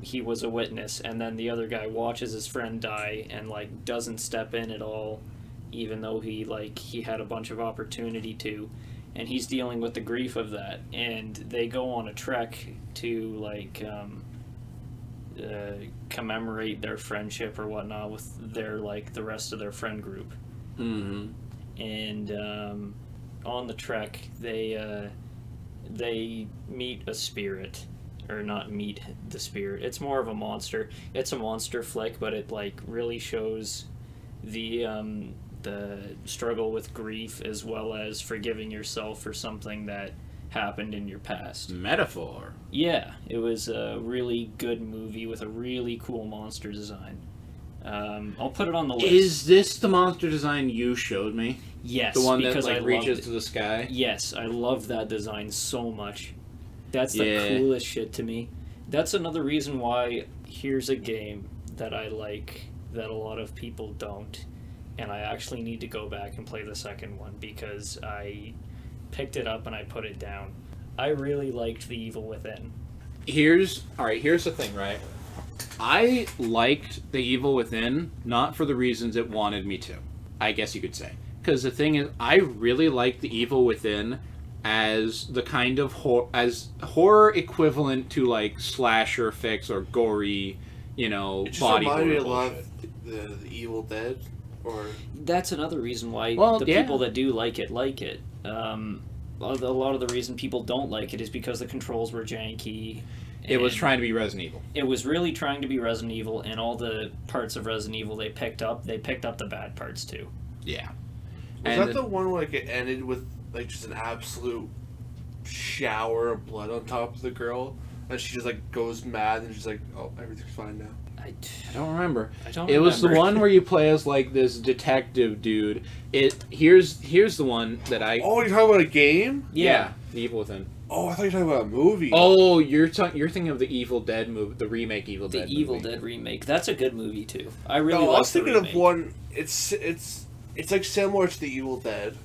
he was a witness, and then the other guy watches his friend die and like doesn't step in at all, even though he had a bunch of opportunity to, and he's dealing with the grief of that, and they go on a trek to commemorate their friendship or whatnot with their the rest of their friend group. Mm-hmm. And on the trek they meet a spirit, or not meet the spirit, it's more of a monster. It's a monster flick, but it really shows the struggle with grief as well as forgiving yourself for something that happened in your past. Metaphor. Yeah, it was a really good movie with a really cool monster design. I'll put it on the list. Is this the monster design you showed me? Yes, The one because that I reaches loved to it. the sky? Yes, I love that design so much. That's the Yeah. coolest shit to me. That's another reason why here's a game that I like that a lot of people don't, and I actually need to go back and play the second one because I picked it up and I put it down. I really liked The Evil Within. Here's the thing, right? I liked The Evil Within, not for the reasons it wanted me to, I guess you could say. Because the thing is, I really liked The Evil Within as the kind of horror equivalent to slasher fix or gory, It just body reminded me horror a lot bullshit. of the Evil Dead, or That's another reason why Well, yeah. people that do like it like it. A lot of the reason people don't like it is because the controls were janky. It was and trying to be Resident Evil. It was really trying to be Resident Evil, and all the parts of Resident Evil they picked up the bad parts too. Yeah. was And that the one where it ended with just an absolute shower of blood on top of the girl, and she just goes mad and she's like, "Oh, everything's fine now." I don't remember. don't It was the remember. one where you play as this detective dude. Here's the one that I Oh, you're talking about a game? Yeah. The Evil Within. Oh, I thought you were talking about a movie. Oh, you're thinking of the Evil Dead movie, the remake Evil The Dead. Evil movie. Dead remake. That's a good movie too. I really no, I like was the thinking of remake. one. It's similar to the Evil Dead,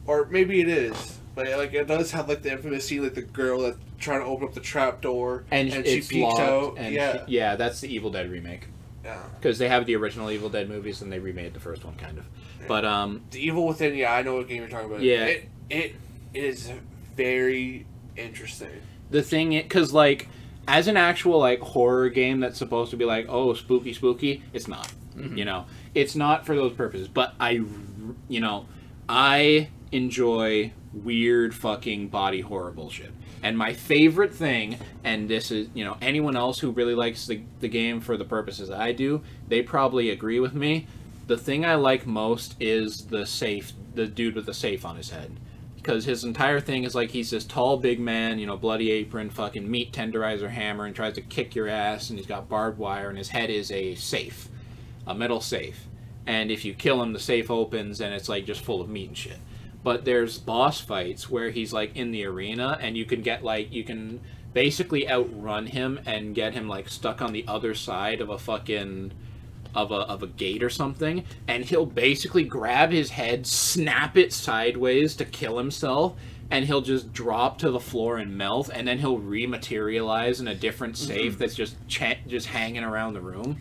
or maybe it is, but it does have the infamous scene, the girl that's trying to open up the trap door and she it's peeks locked, out. and Yeah, that's the Evil Dead remake. yeah. Because they have the original Evil Dead movies and they remade the first one, kind of. But The Evil Within. Yeah, I know what game you're talking about. Yeah. it is very interesting. the thing, because as an actual horror game that's supposed to be oh, spooky, it's not. Mhm. It's not for those purposes. But I enjoy weird fucking body horror bullshit. And my favorite thing, and this is, anyone else who really likes the game for the purposes I do, they probably agree with me. The thing I like most is the dude with the safe on his head. Because his entire thing is he's this tall big man, bloody apron, fucking meat tenderizer hammer, and tries to kick your ass, and he's got barbed wire, and his head is a safe. A metal safe. And if you kill him, the safe opens, and it's just full of meat and shit. But there's boss fights where he's in the arena, and you can get you can basically outrun him and get him stuck on the other side of a fucking of a gate or something, and he'll basically grab his head, snap it sideways to kill himself, and he'll just drop to the floor and melt, and then he'll rematerialize in a different safe that's just hanging around the room.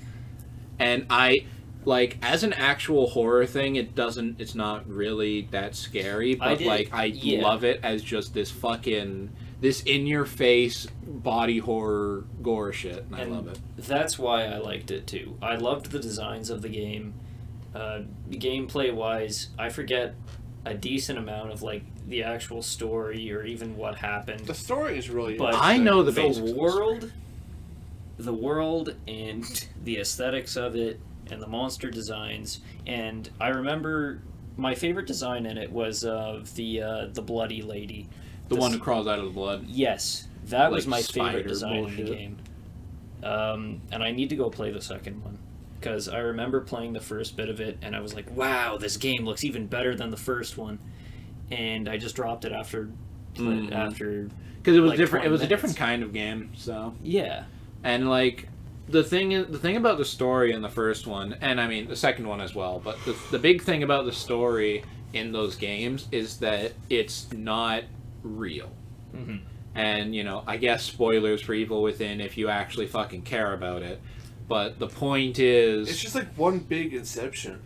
And I as an actual horror thing, it's not really that scary, but I love it as just this in your face body horror gore shit, and I love it. That's why I liked it too. I loved the designs of the game. Gameplay wise, I forget a decent amount of the actual story or even what happened. The story is really. But I know the the basics of the world and the aesthetics of it and the monster designs, and I remember my favorite design in it was of the bloody lady. The one who crawls out of the blood. Yes, that was my spider favorite design in the bullshit. game. And I need to go play the second one. because I remember playing the first bit of it, and I was like, wow, this game looks even better than the first one. And I just dropped it after after because it was like, different. 20 It was a minutes. different kind of game. So Yeah. and like the thing about the story in the first one, and I mean the second one as well, but the big thing about the story in those games is that it's not real. Mm-hmm. And I guess spoilers for Evil Within if you actually fucking care about it. But the point is, It's just like one big Inception.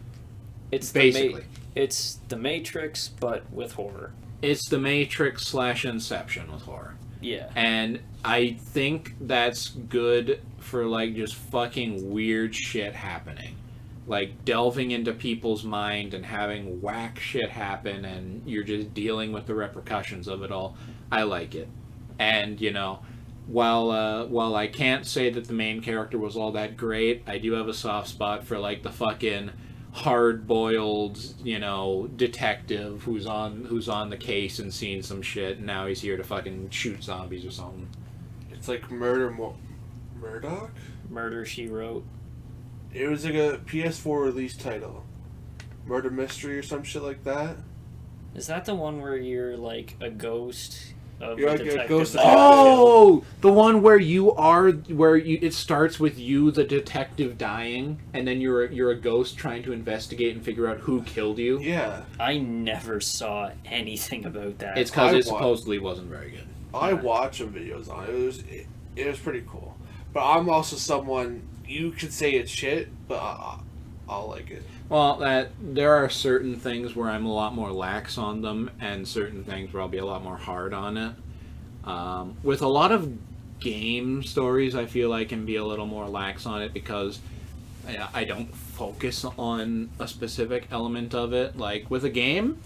It's basically it's the Matrix, but with horror. it's the Matrix / Inception with horror. Yeah. And I think that's good for like just fucking weird shit happening. Like delving into people's mind and having whack shit happen, and you're just dealing with the repercussions of it all. I like it. And while I can't say that the main character was all that great, I do have a soft spot for like the fucking hard-boiled, detective who's on the case and seen some shit, and now he's here to fucking shoot zombies or something. It's like Murdoch? Murder, She Wrote. It was like a PS4 release title. Murder Mystery or some shit like that. Is that the one where you're like a ghost of You're a like a detective? ghost that- Oh, the one where it starts with you, the detective, dying, and then you're a ghost trying to investigate and figure out who killed you. Yeah. I never saw anything about that. It's because I it wa- supposedly wasn't very good. I watched some videos on it. It was pretty cool. But I'm also someone, you could say it's shit, but I'll like it. Well, there are certain things where I'm a lot more lax on them, and certain things where I'll be a lot more hard on it. With a lot of game stories, I feel I can be a little more lax on it because I don't focus on a specific element of it. Like with a game,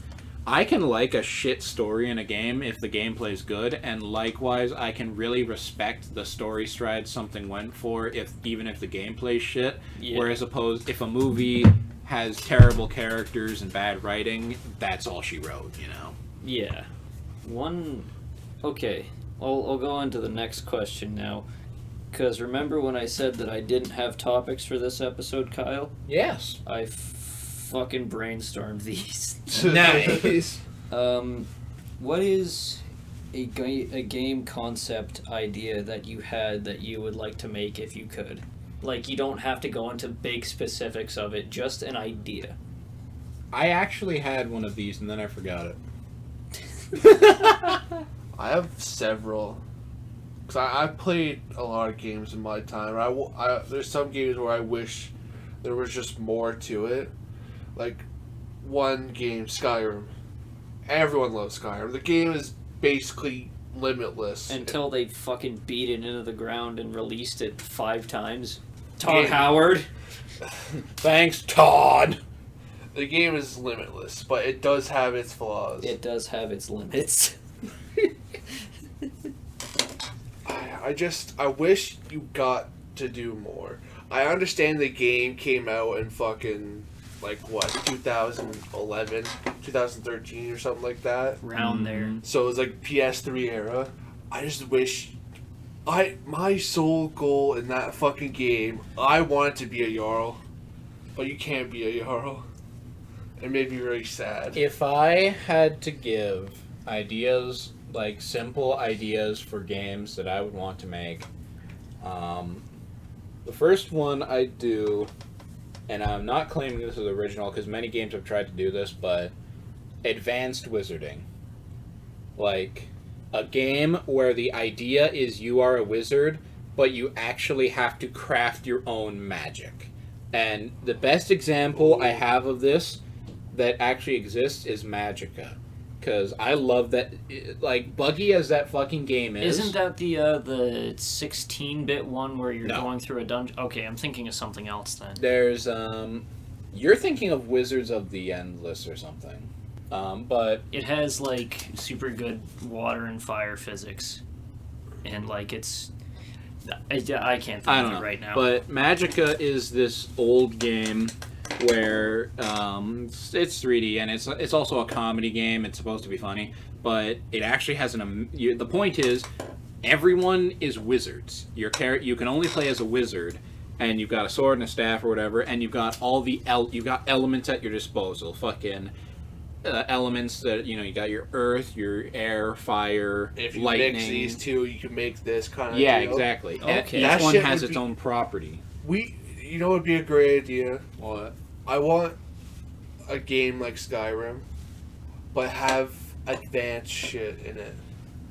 I can like a shit story in a game if the gameplay's good, and likewise, I can really respect the story stride something went for even if the gameplay's shit. Yeah. Whereas if a movie has terrible characters and bad writing, that's all she wrote, Yeah. Okay. I'll go on to the next question now. Because remember when I said that I didn't have topics for this episode, Kyle? Yes. I fucking brainstormed these. Nice. What is a game concept idea that you had that you would like to make if you could? Like, you don't have to go into big specifics of it, just an idea. I actually had one of these and then I forgot it. I have several. Because I played a lot of games in my time. There's some games where I wish there was just more to it. Like, one game, Skyrim. Everyone loves Skyrim. The game is basically limitless. Until they fucking beat it into the ground and released it 5 times. Todd Yeah. Howard. Thanks, Todd. The game is limitless, but it does have its flaws. It does have its limits. I wish you got to do more. I understand the game came out in fucking, 2011, 2013 or something like that. Around there. So it was like PS3 era. I just wish my sole goal in that fucking game, I wanted to be a Jarl. But you can't be a Jarl. It made me very sad. If I had to give ideas, like simple ideas for games that I would want to make, the first one I'd do, and I'm not claiming this is original because many games have tried to do this, but advanced wizarding. Like a game where the idea is you are a wizard, but you actually have to craft your own magic. And the best example I have of this that actually exists is Magicka. Because I love that, like, buggy as that fucking game is. Isn't that the 16-bit one where you're No. going through a dungeon? Okay, I'm thinking of something else then. There's, you're thinking of Wizards of the Endless or something. But It has, like, super good water and fire physics. And, like, it's... I can't think I of don't it know. right now. But Magicka is this old game where it's 3D and it's also a comedy game. It's supposed to be funny, but it actually has the point is everyone is wizards. You can only play as a wizard, and you've got a sword and a staff or whatever, and you've got all the you've got elements at your disposal. Fucking elements that you got your earth, your air, fire, If you lightning. mix these two, you can make this kind of Yeah, deal. exactly. Okay. Each That one shit has would its be- own property. You know what would be a great idea? What? I want a game like Skyrim, but have advanced shit in it.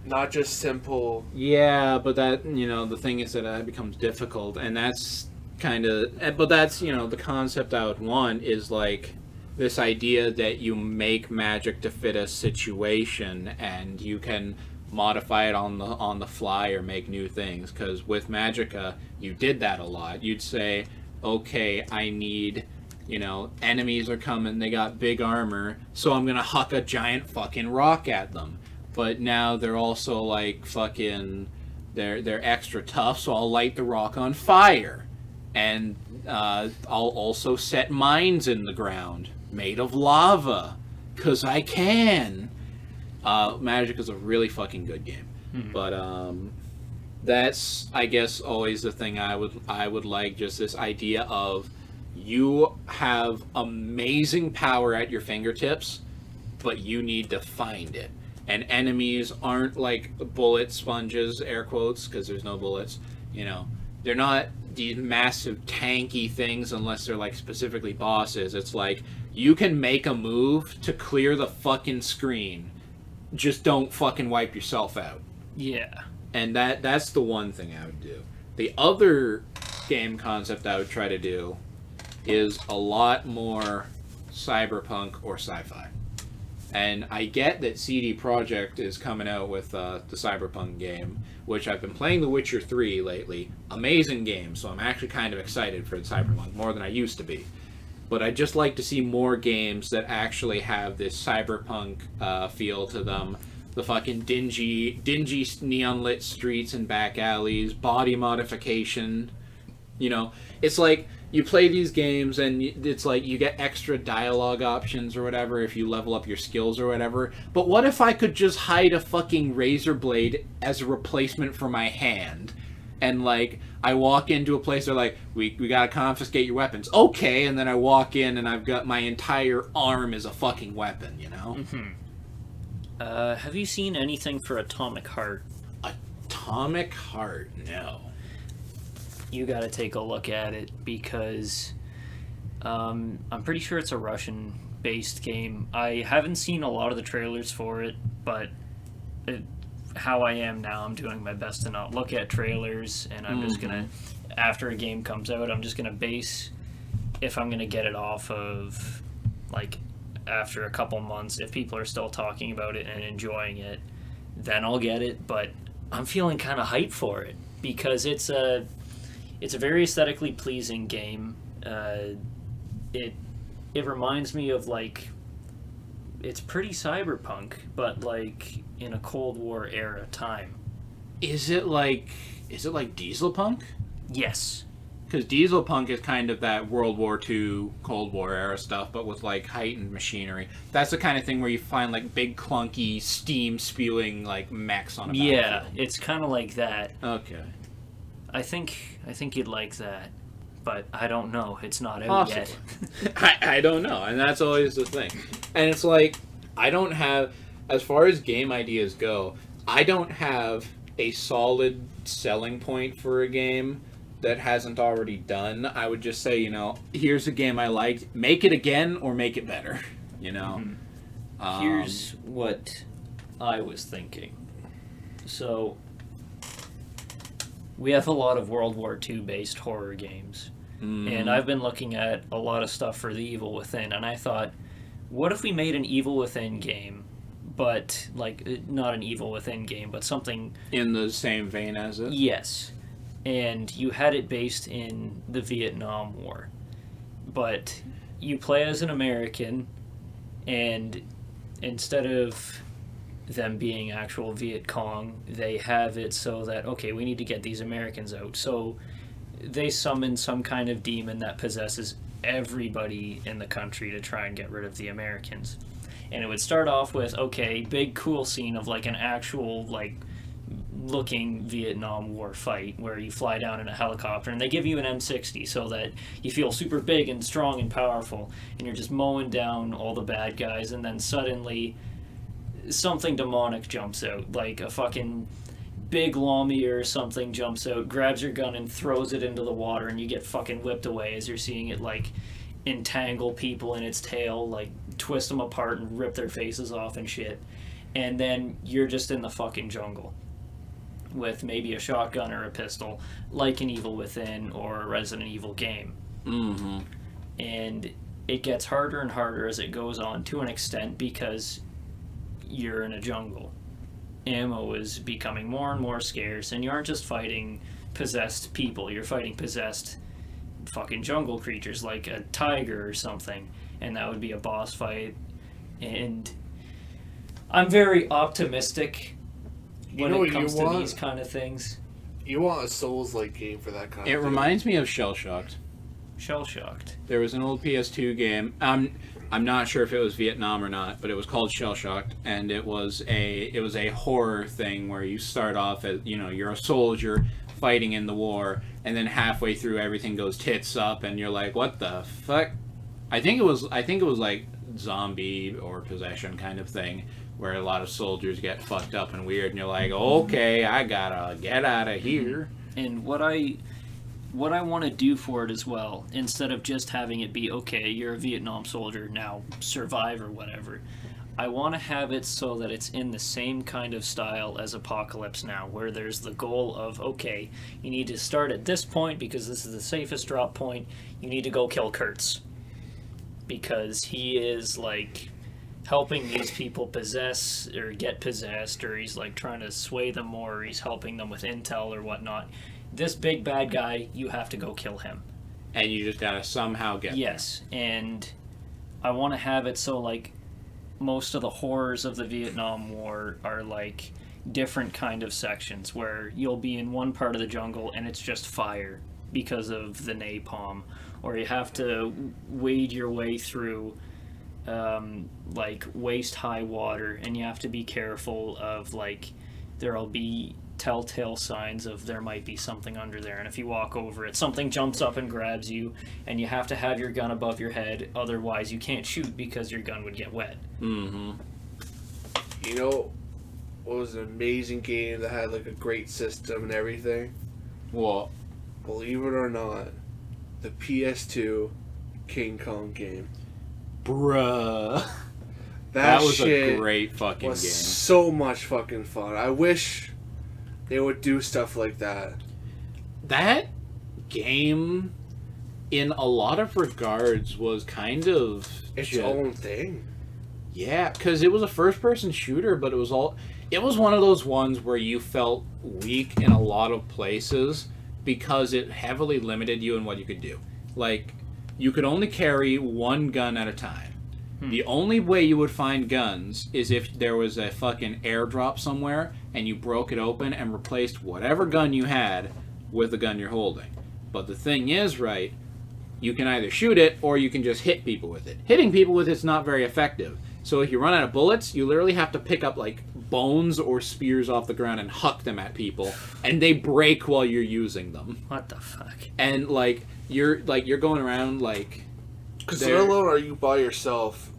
Not just simple. Yeah, but that the thing is that becomes difficult, and that's but that's the concept I would want is like this idea that you make magic to fit a situation, and you can modify it on the fly or make new things. Because with Magicka, you did that a lot. You'd say, okay, I need. Enemies are coming, they got big armor, so I'm gonna huck a giant fucking rock at them. But now they're also like fucking, they're extra tough, so I'll light the rock on fire. And I'll also set mines in the ground, made of lava, 'cause I can. Magic is a really fucking good game. But that's, I guess, always the thing I would like, just this idea of you have amazing power at your fingertips, but you need to find it. And enemies aren't like bullet sponges, air quotes, because there's no bullets. They're not these massive tanky things unless they're like specifically bosses. It's like you can make a move to clear the fucking screen. Just don't fucking wipe yourself out. Yeah. And that's the one thing I would do. The other game concept I would try to do is a lot more cyberpunk or sci-fi. And I get that CD Projekt is coming out with the cyberpunk game, which I've been playing The Witcher 3 lately. Amazing game, so I'm actually kind of excited for the cyberpunk, more than I used to be. But I'd just like to see more games that actually have this cyberpunk feel to them. The fucking dingy neon-lit streets and back alleys, body modification. It's like you play these games and it's like you get extra dialogue options or whatever if you level up your skills or whatever. But what if I could just hide a fucking razor blade as a replacement for my hand? And like I walk into a place, they're like, we gotta confiscate your weapons. Okay, and then I walk in and I've got my entire arm as a fucking weapon, Have you seen anything for Atomic Heart? Atomic Heart, no. You got to take a look at it because I'm pretty sure it's a Russian-based game. I haven't seen a lot of the trailers for it, but how I am now, I'm doing my best to not look at trailers, and I'm just gonna, after a game comes out, I'm just gonna base if I'm gonna get it off of, like, after a couple months, if people are still talking about it and enjoying it, then I'll get it. But I'm feeling kind of hyped for it because it's a very aesthetically pleasing game. It reminds me of like, it's pretty cyberpunk, but like in a Cold War era time. Is it like Dieselpunk? Yes. Because Dieselpunk is kind of that World War II, Cold War era stuff, but with like heightened machinery. That's the kind of thing where you find like big clunky steam spewing like mechs on a battlefield. Yeah, it's kind of like that. Okay. I think you'd like that, but I don't know. It's not out Possibly. yet. I don't know, and that's always the thing. And it's like, I don't have, as far as game ideas go, I don't have a solid selling point for a game that hasn't already done. I would just say, here's a game I liked, make it again or make it better, Here's what I was thinking. So, we have a lot of World War II based horror games. And I've been looking at a lot of stuff for The Evil Within, and I thought, what if we made an Evil Within game, but, like, not an Evil Within game, but something... in the same vein as it? Yes. And you had it based in the Vietnam War. But you play as an American, and instead of them being actual Viet Cong, they have it so that, okay, we need to get these Americans out. So they summon some kind of demon that possesses everybody in the country to try and get rid of the Americans. And it would start off with, okay, big cool scene of like an actual like looking Vietnam War fight where you fly down in a helicopter and they give you an M60 so that you feel super big and strong and powerful, and you're just mowing down all the bad guys, and then suddenly something demonic jumps out, like a fucking big Lamia or something jumps out, grabs your gun and throws it into the water, and you get fucking whipped away as you're seeing it like entangle people in its tail, like twist them apart and rip their faces off and shit. And then you're just in the fucking jungle with maybe a shotgun or a pistol, like an Evil Within or a Resident Evil game. Mm-hmm. And it gets harder and harder as it goes on, to an extent, because you're in a jungle. Ammo is becoming more and more scarce, and you aren't just fighting possessed people, you're fighting possessed fucking jungle creatures like a tiger or something, and that would be a boss fight. And I'm very optimistic when it comes to these kind of things. You want a Souls-like game for that kind of thing. It reminds me of Shell Shocked. Shell Shocked. There was an old PS2 game. I'm not sure if it was Vietnam or not, but it was called Shell Shocked, and it was a horror thing where you start off as, you know, you're a soldier fighting in the war, and then halfway through everything goes tits up, and you're like, what the fuck? I think it was like zombie or possession kind of thing, where a lot of soldiers get fucked up and weird, and you're like, okay, I gotta get out of here. And what I want to do for it as well, instead of just having it be, okay, you're a Vietnam soldier, now survive or whatever, I want to have it so that it's in the same kind of style as Apocalypse Now, where there's the goal of, okay, you need to start at this point because this is the safest drop point, you need to go kill Kurtz. Because he is, like, helping these people possess or get possessed, or he's, like, trying to sway them more, or he's helping them with intel or whatnot. This big bad guy, you have to go kill him. And you just gotta somehow get Yes, and I want to have it so, like, most of the horrors of the Vietnam War are, like, different kind of sections, where you'll be in one part of the jungle and it's just fire because of the napalm, or you have to wade your way through, like, waist-high water, and you have to be careful of, like, there'll be telltale signs of there might be something under there, and if you walk over it, something jumps up and grabs you, and you have to have your gun above your head, otherwise you can't shoot because your gun would get wet. Mm-hmm. You know what was an amazing game that had, like, a great system and everything? Well, Believe it or not, the PS2 King Kong game. bruh. That was shit a great fucking was game. so much fucking fun. I wish they would do stuff like that. That game, in a lot of regards, was kind of Its ju- own thing. Yeah, because it was a first-person shooter, but it was one of those ones where you felt weak in a lot of places because it heavily limited you in what you could do. Like, you could only carry one gun at a time. The only way you would find guns is if there was a fucking airdrop somewhere and you broke it open and replaced whatever gun you had with the gun you're holding. But the thing is, right, you can either shoot it or you can just hit people with it. Hitting people with it's not very effective. So if you run out of bullets, you literally have to pick up, like, bones or spears off the ground and huck them at people, and they break while you're using them. What the fuck? And, like, you're going around, like... Because not alone are you by yourself,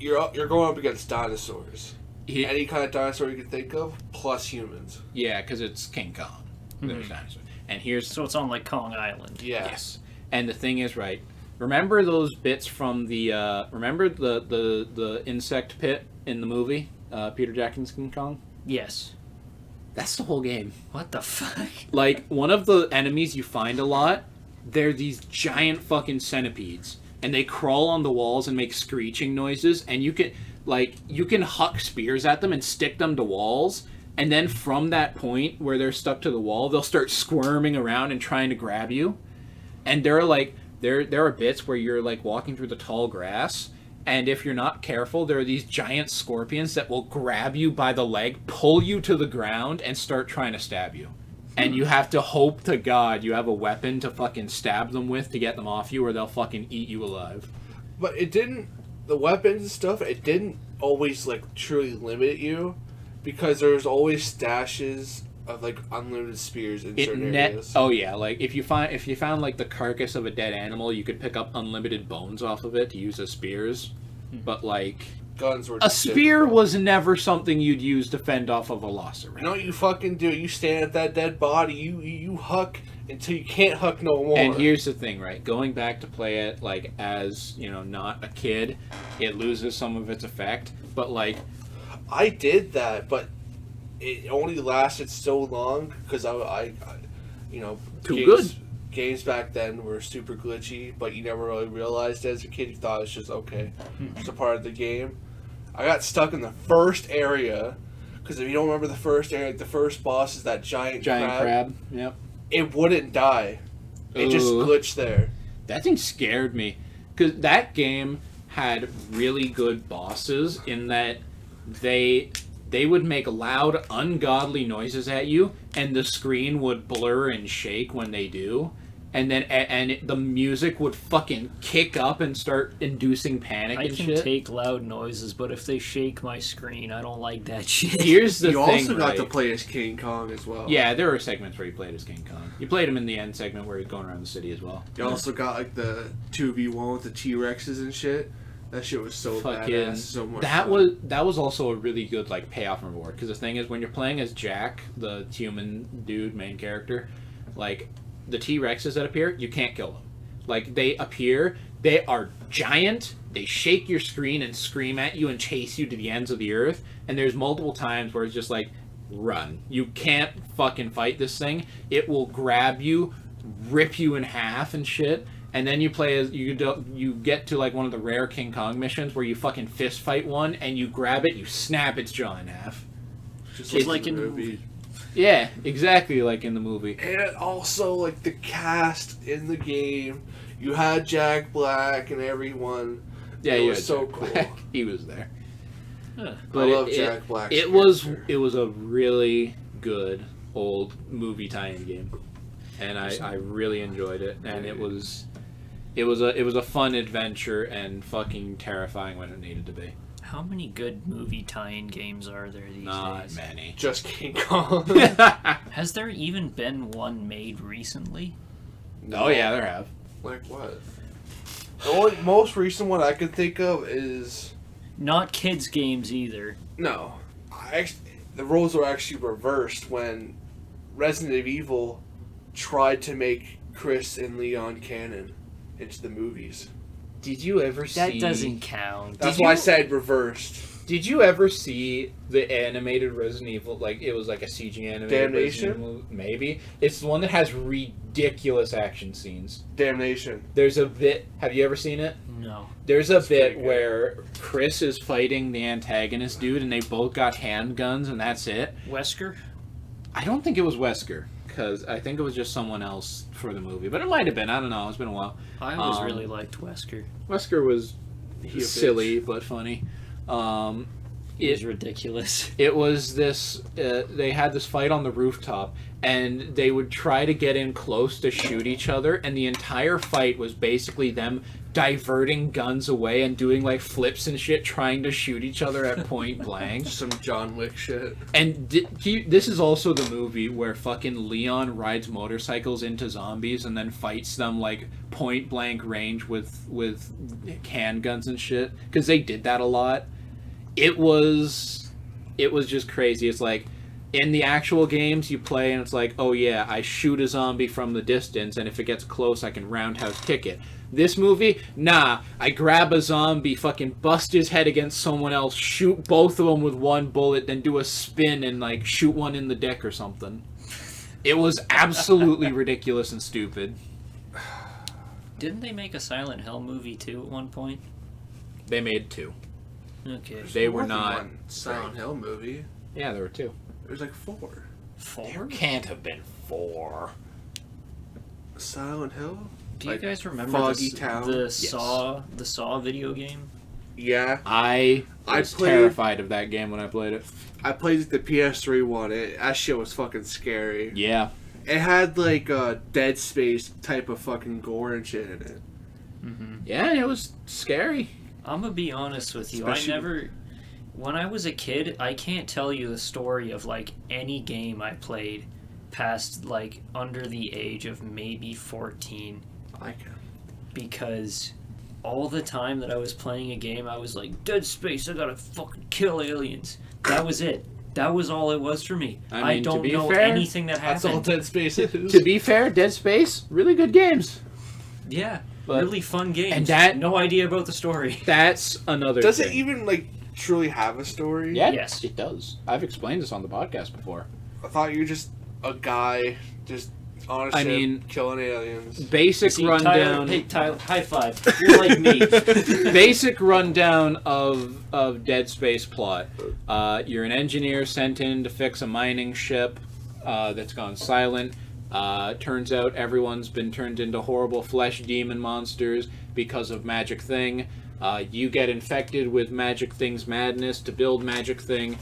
you're going up against dinosaurs. Any kind of dinosaur you can think of, plus humans. Yeah, because it's King Kong. There's dinosaurs. And here's... So it's on, like, Kong Island. Yeah. Yes. And the thing is, right, remember those bits from the, remember the insect pit in the movie, Peter Jackson's King Kong? Yes. That's the whole game. What the fuck? Like, one of the enemies you find a lot, they're these giant fucking centipedes, and they crawl on the walls and make screeching noises, and you can huck spears at them and stick them to walls, and then from that point where they're stuck to the wall, they'll start squirming around and trying to grab you. And there are bits where you're, like, walking through the tall grass, and if you're not careful, there are these giant scorpions that will grab you by the leg, pull you to the ground, and start trying to stab you. And you have to hope to God you have a weapon to fucking stab them with to get them off you, or they'll fucking eat you alive. But the weapons and stuff, it didn't always, like, truly limit you, because there's always stashes of like unlimited spears in It certain net. areas. Oh yeah, like if you found like the carcass of a dead animal, you could pick up unlimited bones off of it to use as spears. But like Guns were a spear difficult. was never something you'd use to fend off a You velociraptor. know what you fucking do? You stand at that dead body. You huck until you can't huck no more. And here's the thing, right? Going back to play it like as not a kid, it loses some of its effect. But like, I did that, but it only lasted so long because I Too games, Games back then were super glitchy, but you never really realized as a kid. You thought it was just okay, just a part of the game. I got stuck in the first area because if you don't remember the first area, the first boss is that giant crab. Yep. It wouldn't die. It just Ooh. glitched there. That thing scared me because that game had really good bosses in that they would make loud, ungodly noises at you, and the screen would blur and shake when they do, and then the music would fucking kick up and start inducing panic I and can shit. take loud noises, but if they shake my screen, I don't like that shit. Here's the You thing, also got right? to play as King Kong as well. Yeah, there were segments where you played as King Kong. You played him in the end segment where he's going around the city as well. You also got like the 2v1 with the T-Rexes and shit. That shit was so Fucking badass. So much that fun. was also a really good like payoff and reward because the thing is when you're playing as Jack, the human dude main character, like the T-Rexes that appear, you can't kill them. Like they appear, they are giant. They shake your screen and scream at you and chase you to the ends of the earth. And there's multiple times where it's just like, run. You can't fucking fight this thing. It will grab you, rip you in half and shit. And then you play as you get to like one of the rare King Kong missions where you fucking fist fight one and you grab it, you snap its jaw in half. Just like in the movie. Yeah, exactly like in the movie. And also like the cast in the game. You had Jack Black and everyone. Yeah, It you was had so Jack cool. Black. He was there. Huh. But I love Jack Black's It was character. a really good old movie tie-in game, and I really enjoyed it. And it was a fun adventure and fucking terrifying when it needed to be. How many good movie tie-in games are there these Not days? many. Just King Kong. Has there even been one made recently? Oh yeah, there have. Like what? The only most recent one I can think of is Not kids games either. no. The roles were actually reversed when Resident Evil tried to make Chris and Leon canon into the movies. Did you ever see? That doesn't count. That's Did why I you- said reversed. Did you ever see the animated Resident Evil? Like it was like a CG animated Damnation? Resident Evil, maybe. It's the one that has ridiculous action scenes. Damnation. There's a bit. Have you ever seen it? No. There's a That's bit pretty good. where Chris is fighting the antagonist dude, and they both got handguns, and that's it. Wesker? I don't think it was Wesker, because I think it was just someone else for the movie, but it might have been. I don't know. It's been a while. I always Um, really liked Wesker. Wesker was He a silly but funny. He was ridiculous. It was this. They had this fight on the rooftop, and they would try to get in close to shoot each other, and the entire fight was basically them diverting guns away and doing like flips and shit, trying to shoot each other at point blank. Some John Wick shit. And this is also the movie where fucking Leon rides motorcycles into zombies and then fights them like point blank range with handguns and shit, because they did that a lot. It was just crazy. It's like in the actual games you play and it's like, oh yeah, I shoot a zombie from the distance, and if it gets close I can roundhouse kick it. This movie, nah, I grab a zombie, fucking bust his head against someone else, shoot both of them with one bullet, then do a spin and like shoot one in the dick or something. It was absolutely ridiculous and stupid. Didn't they make a Silent Hill movie too at one point? They made two. Okay. They were More than not. one Silent Hill movie. Yeah, there were two. There's like 4. Four? Can't have been four. Silent Hill? Do you Like guys remember Foggy the, Town? the Yes. Saw video game? Yeah. I I was played- terrified of that game when I played it. I played the PS3 one. That shit was fucking scary. Yeah. It had like a Dead Space type of fucking gore and shit in it. Mm-hmm. Yeah, it was scary. I'm gonna be honest with you. Especially- I never. when I was a kid, I can't tell you the story of like any game I played past like under the age of maybe 14, I can. because all the time that I was playing a game, I was like, Dead Space, I gotta fucking kill aliens. That was it. That was all it was for me. I mean, to don't be know fair, anything that That's all happened. Dead Space is. To be fair, Dead Space, really good games. Yeah, But- really fun games. and that- no idea about the story. That's another Does thing. it even like truly have a story? Yeah, Yes. it does. I've explained this on the podcast before. I thought you were just a guy just on a I ship mean- killing aliens. Basic See, rundown. Tyler, hey, Tyler, high five. You're like me. Basic rundown of Dead Space plot. You're an engineer sent in to fix a mining ship that's gone silent. Turns out everyone's been turned into horrible flesh demon monsters because of Magic Thing. You get infected with Magic Thing's madness to build Magic Thing.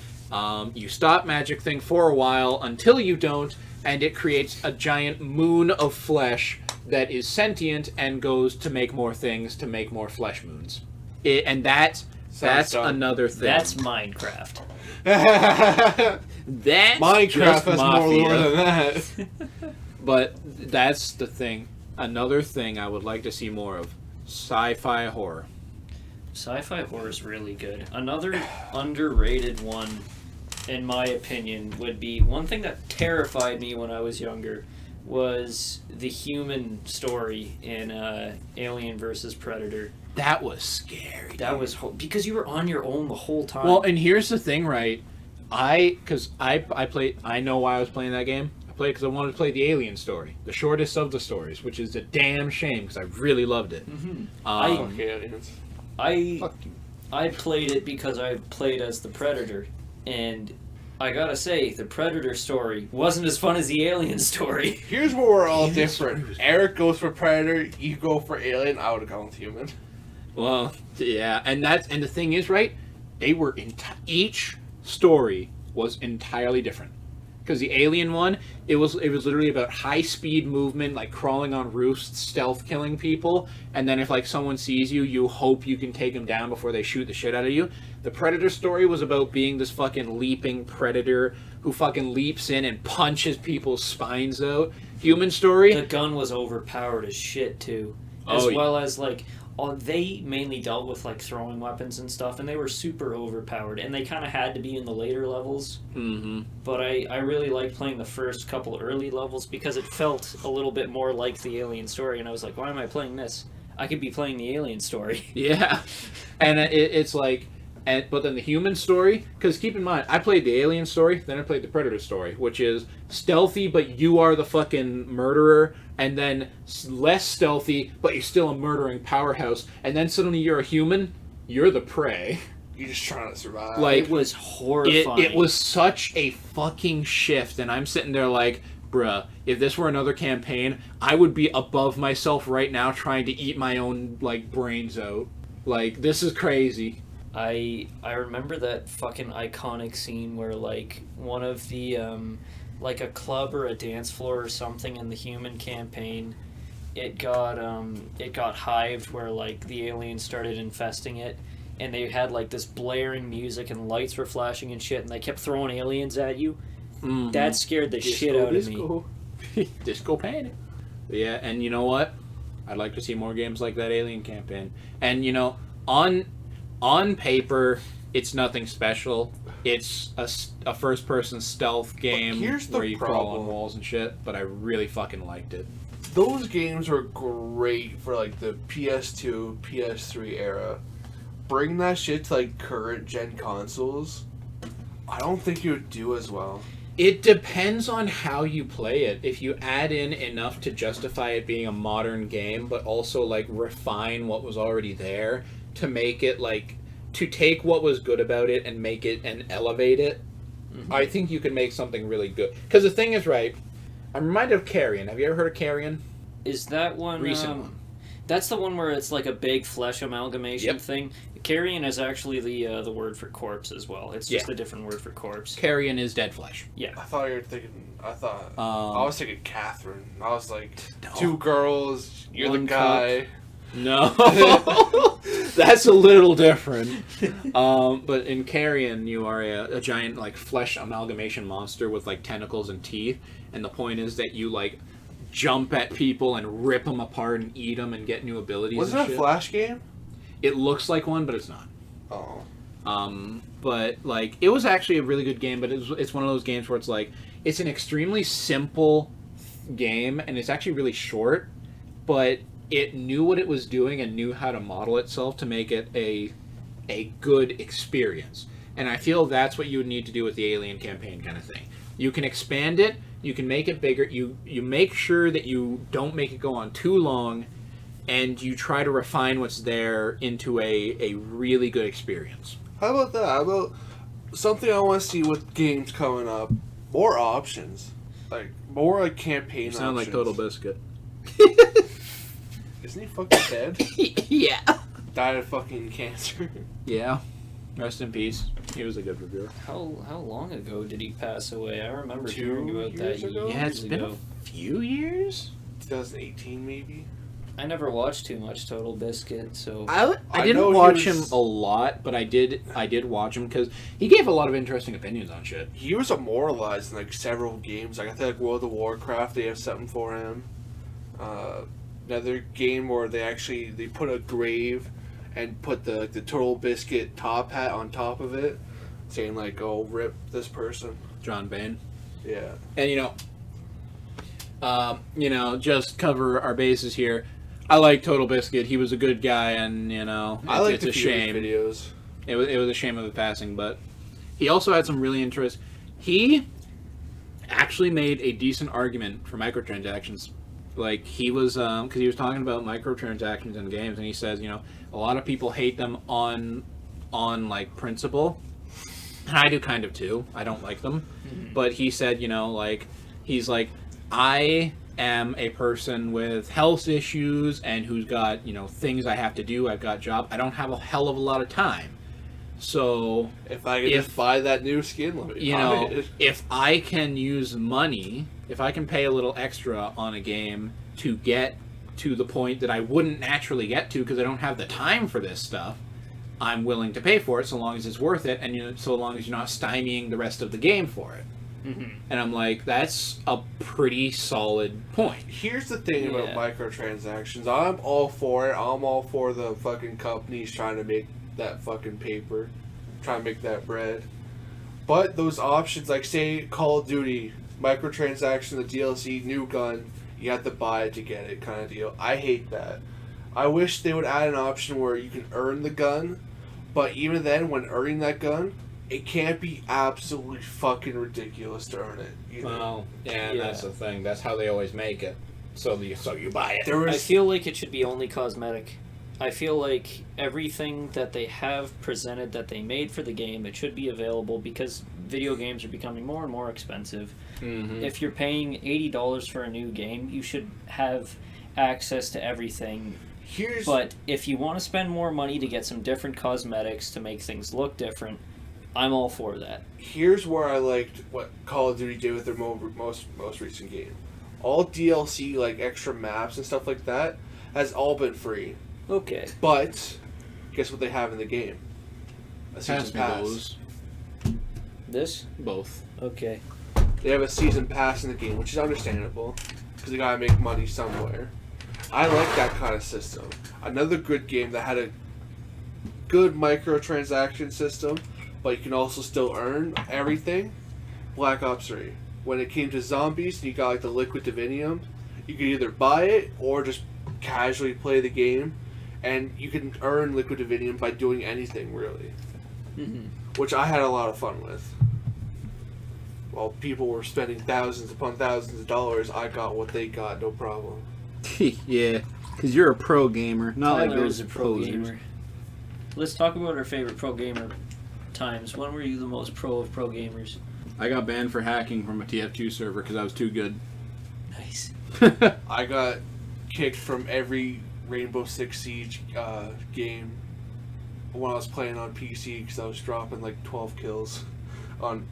You stop Magic Thing for a while until you don't, and it creates a giant moon of flesh that is sentient and goes to make more things to make more flesh moons. And that's dumb. another thing. That's Minecraft. That's Minecraft just has more Mafia. lore than that. But that's the thing. Another thing I would like to see more of: sci-fi horror. Sci-fi horror is really good. Another underrated one, in my opinion, would be one thing that terrified me when I was younger was the human story in Alien versus Predator. That was scary. That was because you were on your own the whole time. Well, and here's the thing, right? I played. I know why I was playing that game. I played because I wanted to play the Alien story, the shortest of the stories, which is a damn shame because I really loved it. Mhm. Fuck aliens. Fuck you. I played it because I played as the Predator, and I gotta say, the Predator story wasn't as fun as the Alien story. Here's where we're all Yeah, different. sorry. Eric goes for Predator, you go for Alien, I would have gone with Human. Well, yeah, and the thing is, right? They were each story was entirely different. Because the Alien one, it was literally about high speed movement, like crawling on roofs, stealth killing people, and then if like someone sees you, you hope you can take them down before they shoot the shit out of you. The Predator story was about being this fucking leaping predator who fucking leaps in and punches people's spines out. Human story, The gun was overpowered as shit too, as Oh, yeah. well as like they mainly dealt with like throwing weapons and stuff, and they were super overpowered, and they kind of had to be in the later levels. mm-hmm. But I really liked playing the first couple early levels because it felt a little bit more like the Alien story, and I was like, why am I playing this? I could be playing the Alien story. Yeah, and it's like, but then the human story, because keep in mind, I played the Alien story, then I played the Predator story, which is stealthy, but you are the fucking murderer, and then less stealthy, but you're still a murdering powerhouse, and then suddenly you're a human, you're the prey. You're just trying to survive. Like, It was horrifying. It was such a fucking shift, and I'm sitting there like, bruh, if this were another campaign, I would be above myself right now trying to eat my own, like, brains out. Like, this is crazy. I remember that fucking iconic scene where like one of the like a club or a dance floor or something in the Human campaign, it got hived where like the aliens started infesting it, and they had like this blaring music and lights were flashing and shit, and they kept throwing aliens at you. Mhm. That scared the shit out of me. Disco Panic. Yeah, and you know what? I'd like to see more games like that Alien campaign. And you know, on paper, it's nothing special. It's a first-person stealth game here's the where you crawl on problem. walls and shit. But I really fucking liked it. Those games were great for like the PS2, PS3 era. Bring that shit to like current gen consoles. I don't think it would do as well. It depends on how you play it. If you add in enough to justify it being a modern game, but also like refine what was already there to make it like to take what was good about it and make it and elevate it, I think you can make something really good. Because the thing is, right, I'm reminded of Carrion. Have you ever heard of Carrion? Is that one Recent one. That's the one where it's like a big flesh amalgamation Yep. thing. Carrion is actually the word for corpse as well. It's just Yeah. a different word for corpse. Carrion is dead flesh. I thought you were thinking. I was thinking Catherine. I was like, No. two girls. You're One the guy. No. That's a little different. But in Carrion, you are a giant like flesh amalgamation monster with like tentacles and teeth, and the point is that you like jump at people and rip them apart and eat them and get new abilities. Was and it a shit. Flash game? It looks like one, but it's not. Oh. But like it was actually a really good game, but it's one of those games where it's like it's an extremely simple game and it's actually really short, but it knew what it was doing and knew how to model itself to make it a good experience. And I feel that's what you would need to do with the Alien campaign kind of thing. You can expand it, you can make it bigger, you make sure that you don't make it go on too long, and you try to refine what's there into a really good experience. How about that? How about something I want to see with games coming up? More options. Like, more like campaign You sound options. like Total Biscuit. Isn't he fucking dead? Yeah. Died of fucking cancer. Yeah. Rest in peace. He was a good reviewer. How long ago did he pass away? I remember 2 hearing about that years ago? years Yeah, it's been a ago. few years. 2018 maybe? I never watched too much Total Biscuit, so I I didn't know he watch was- him a lot, but I did watch him because he gave a lot of interesting opinions on shit. He was immortalized in like several games. Like I think like World of Warcraft, they have something for him. Another game where they put a grave and put the Total Biscuit top hat on top of it, saying like, "Oh, rip this person." John Bain. Yeah. And just cover our bases here. I like Total Biscuit. He was a good guy, and I like it's the a shame. videos. It was a shame of the passing, but he also had some really interest. He actually made a decent argument for microtransactions. Like he was, because he was talking about microtransactions in games, and he says, a lot of people hate them on like principle, and I do kind of too. I don't like them, but he said, he's like, I am a person with health issues and who's got things I have to do. I've got job. I don't have a hell of a lot of time. So If I could just buy that new skin, let me buy it. if I can use money, if I can pay a little extra on a game to get to the point that I wouldn't naturally get to because I don't have the time for this stuff, I'm willing to pay for it so long as it's worth it, and so long as you're not stymieing the rest of the game for it. And I'm like, that's a pretty solid point. Here's the thing about Yeah. microtransactions. I'm all for it. I'm all for the fucking companies trying to make that fucking paper, trying to make that bread. But those options, like say Call of Duty, microtransaction, the DLC, new gun, you have to buy it to get it kind of deal. I hate that. I wish they would add an option where you can earn the gun, but even then, when earning that gun, it can't be absolutely fucking ridiculous to earn it. Either. Well, yeah, Yeah. that's the thing. That's how they always make it. So you buy it. There I was feel like it should be only cosmetic. I feel like everything that they have presented that they made for the game, it should be available because video games are becoming more and more expensive. Mhm. If you're paying $80 for a new game, you should have access to everything. here's But if you want to spend more money to get some different cosmetics to make things look different, I'm all for that. here's where I liked what Call of Duty did with their most recent game. All DLC, like extra maps and stuff like that, has all been free. Okay. But guess what they have in the game? A season Pass me pass. those. This? Both. Okay. They have a season pass in the game, which is understandable because they gotta make money somewhere. I like that kind of system. Another good game that had a good microtransaction system, but you can also still earn everything. Black Ops 3. When it came to zombies and you got like the liquid divinium, you could either buy it or just casually play the game, and you can earn liquid divinium by doing anything really, which I had a lot of fun with. While people were spending thousands upon thousands of dollars, I got what they got, no problem. Yeah, because you're a pro gamer, not like Tyler those is a pro posers. gamer. Let's talk about our favorite pro gamer times. When were you the most pro of pro gamers? I got banned for hacking from a TF2 server because I was too good. Nice. I got kicked from every Rainbow Six Siege game when I was playing on PC because I was dropping like 12 kills on.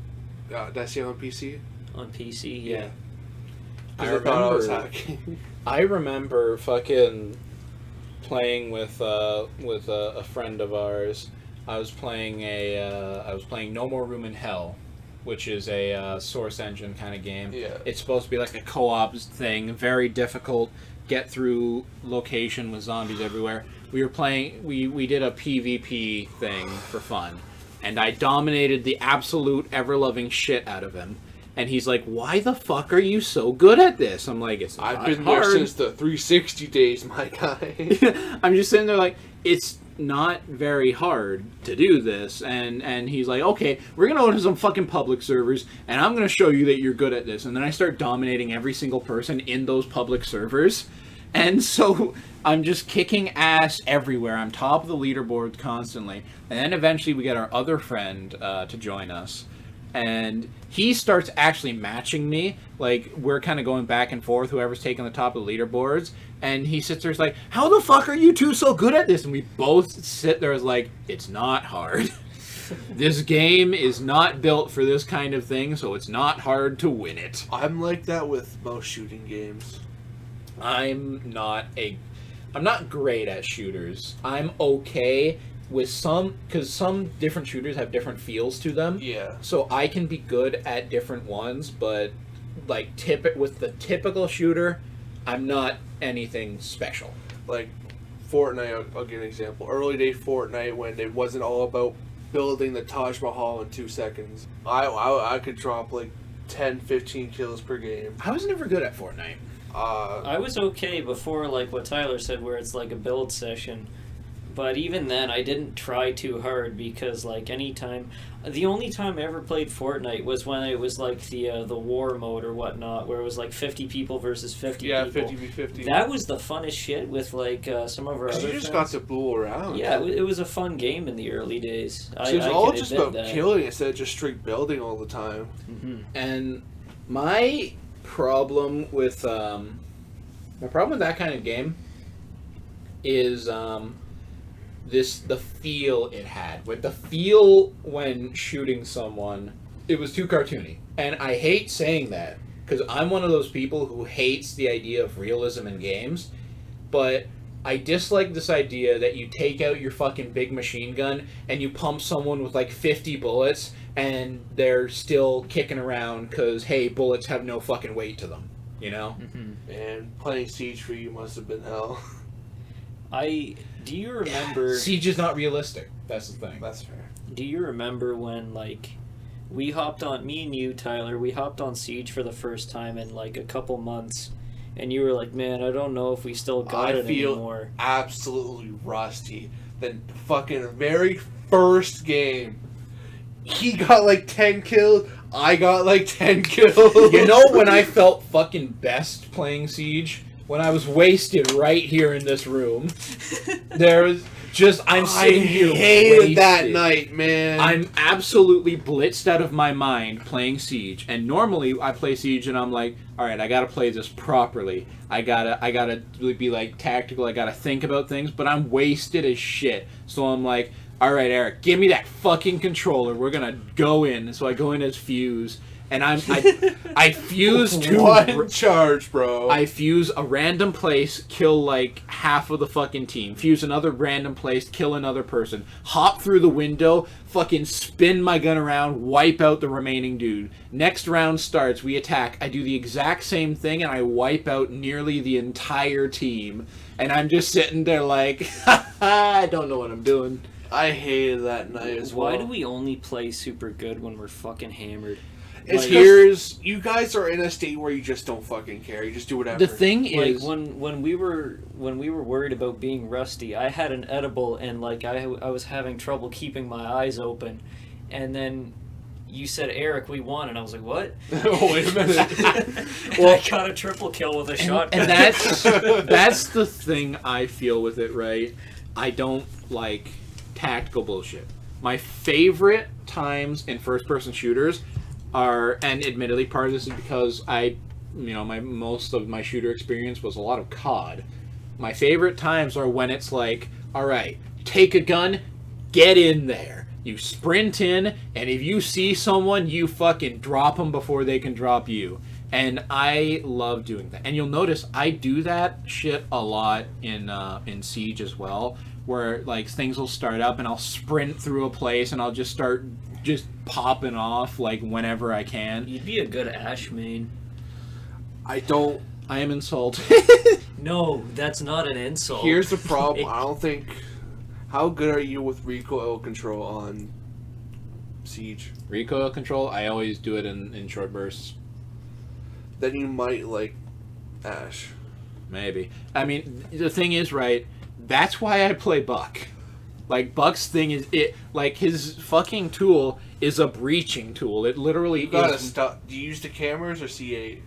Did I say on PC? On PC, yeah. Because I thought I was remember- hacking. I remember fucking playing with a friend of ours. I was playing No More Room in Hell, which is a Source Engine kind of game. Yeah. It's supposed to be like a co-op thing, very difficult, get through location with zombies everywhere. We were playing, we did a PvP thing for fun, and I dominated the absolute ever-loving shit out of him. And he's like, "Why the fuck are you so good at this?" I'm like, "It's not I've been hard." there since the 360 days, my guy. I'm just sitting there like, it's not very hard to do this. And he's like, "Okay, we're going to go to some fucking public servers, and I'm going to show you that you're good at this." And then I start dominating every single person in those public servers. And so I'm just kicking ass everywhere. I'm top of the leaderboard constantly. And then eventually we get our other friend to join us. And he starts actually matching me. Like, we're kind of going back and forth, whoever's taking the top of the leaderboards. And he sits there, like, "How the fuck are you two so good at this?" And we both sit there as like, it's not hard. This game is not built for this kind of thing, so it's not hard to win it. I'm like that with most shooting games. I'm not great at shooters. I'm okay with some, because some different shooters have different feels to them. Yeah. So I can be good at different ones, but like with the typical shooter, I'm not anything special. Like Fortnite, I'll give an example. Early day Fortnite, when it wasn't all about building the Taj Mahal in 2 seconds. I could drop like 10, 15 kills per game. I was never good at Fortnite. I was okay before, like what Tyler said, where it's like a build session. But even then, I didn't try too hard because, like, the only time I ever played Fortnite was when it was like the war mode or whatnot, where it was like 50 people versus 50 Yeah, people. 50v50. That was the funnest shit with like some of our other You just friends. got to fool around. Yeah, it was a fun game in the early days. So it was all just about that. killing instead of just straight building all the time. Mm-hmm. And my problem with that kind of game is the feel it had. With the feel when shooting someone, it was too cartoony. And I hate saying that, because I'm one of those people who hates the idea of realism in games, but I dislike this idea that you take out your fucking big machine gun and you pump someone with like 50 bullets and they're still kicking around because, hey, bullets have no fucking weight to them, you know? Mm-hmm. And playing Siege for you must have been hell. Do you remember? Siege is not realistic. That's the thing. That's fair. Do you remember when like me and you, Tyler, we hopped on Siege for the first time in like a couple months, and you were like, "Man, I don't know if we still got it anymore." Absolutely rusty. The fucking very first game, he got like 10 kills. I got like 10 kills. You know when I felt fucking best playing Siege? When I was wasted right here in this room. There was just, I'm sitting here hated wasted. that night, man. I'm absolutely blitzed out of my mind playing Siege. And normally I play Siege and I'm like, alright, I gotta play this properly. I gotta be like tactical, I gotta think about things, but I'm wasted as shit. So I'm like, alright, Eric, give me that fucking controller. We're gonna go in. So I go in as Fuse. And I fuse one charge, bro. I fuse a random place, kill like half of the fucking team. Fuse another random place, kill another person. Hop through the window, fucking spin my gun around, wipe out the remaining dude. Next round starts, we attack. I do the exact same thing and I wipe out nearly the entire team. And I'm just sitting there like, I don't know what I'm doing. I hated that night as well. Why do we only play super good when we're fucking hammered? It's Like, because you guys are in a state where you just don't fucking care. You just do whatever. The thing like is, when we were worried about being rusty, I had an edible and like I was having trouble keeping my eyes open, and then you said, "Eric, we won," and I was like, "What?" Oh, wait a minute. Well, I got a triple kill with a shotgun. and that's the thing I feel with it, right? I don't like tactical bullshit. My favorite times in first-person shooters are, and admittedly part of this is because most of my shooter experience was a lot of COD. My favorite times are when it's like, alright, take a gun, get in there. You sprint in, and if you see someone, you fucking drop them before they can drop you. And I love doing that. And you'll notice I do that shit a lot in Siege as well, where like things will start up and I'll sprint through a place and I'll just start just popping off like whenever I can. You'd be a good Ash main. I don't. I am insulted. No, that's not an insult. Here's the problem. I don't think. How good are you with recoil control on Siege? Recoil control, I always do it in short bursts. Then you might like Ash. Maybe. I mean, the thing is, right, that's why I play Buck. Like, Buck's thing is, it like, his fucking tool is a breaching tool. It literally You gotta is... stop. Do you use the cameras or C8?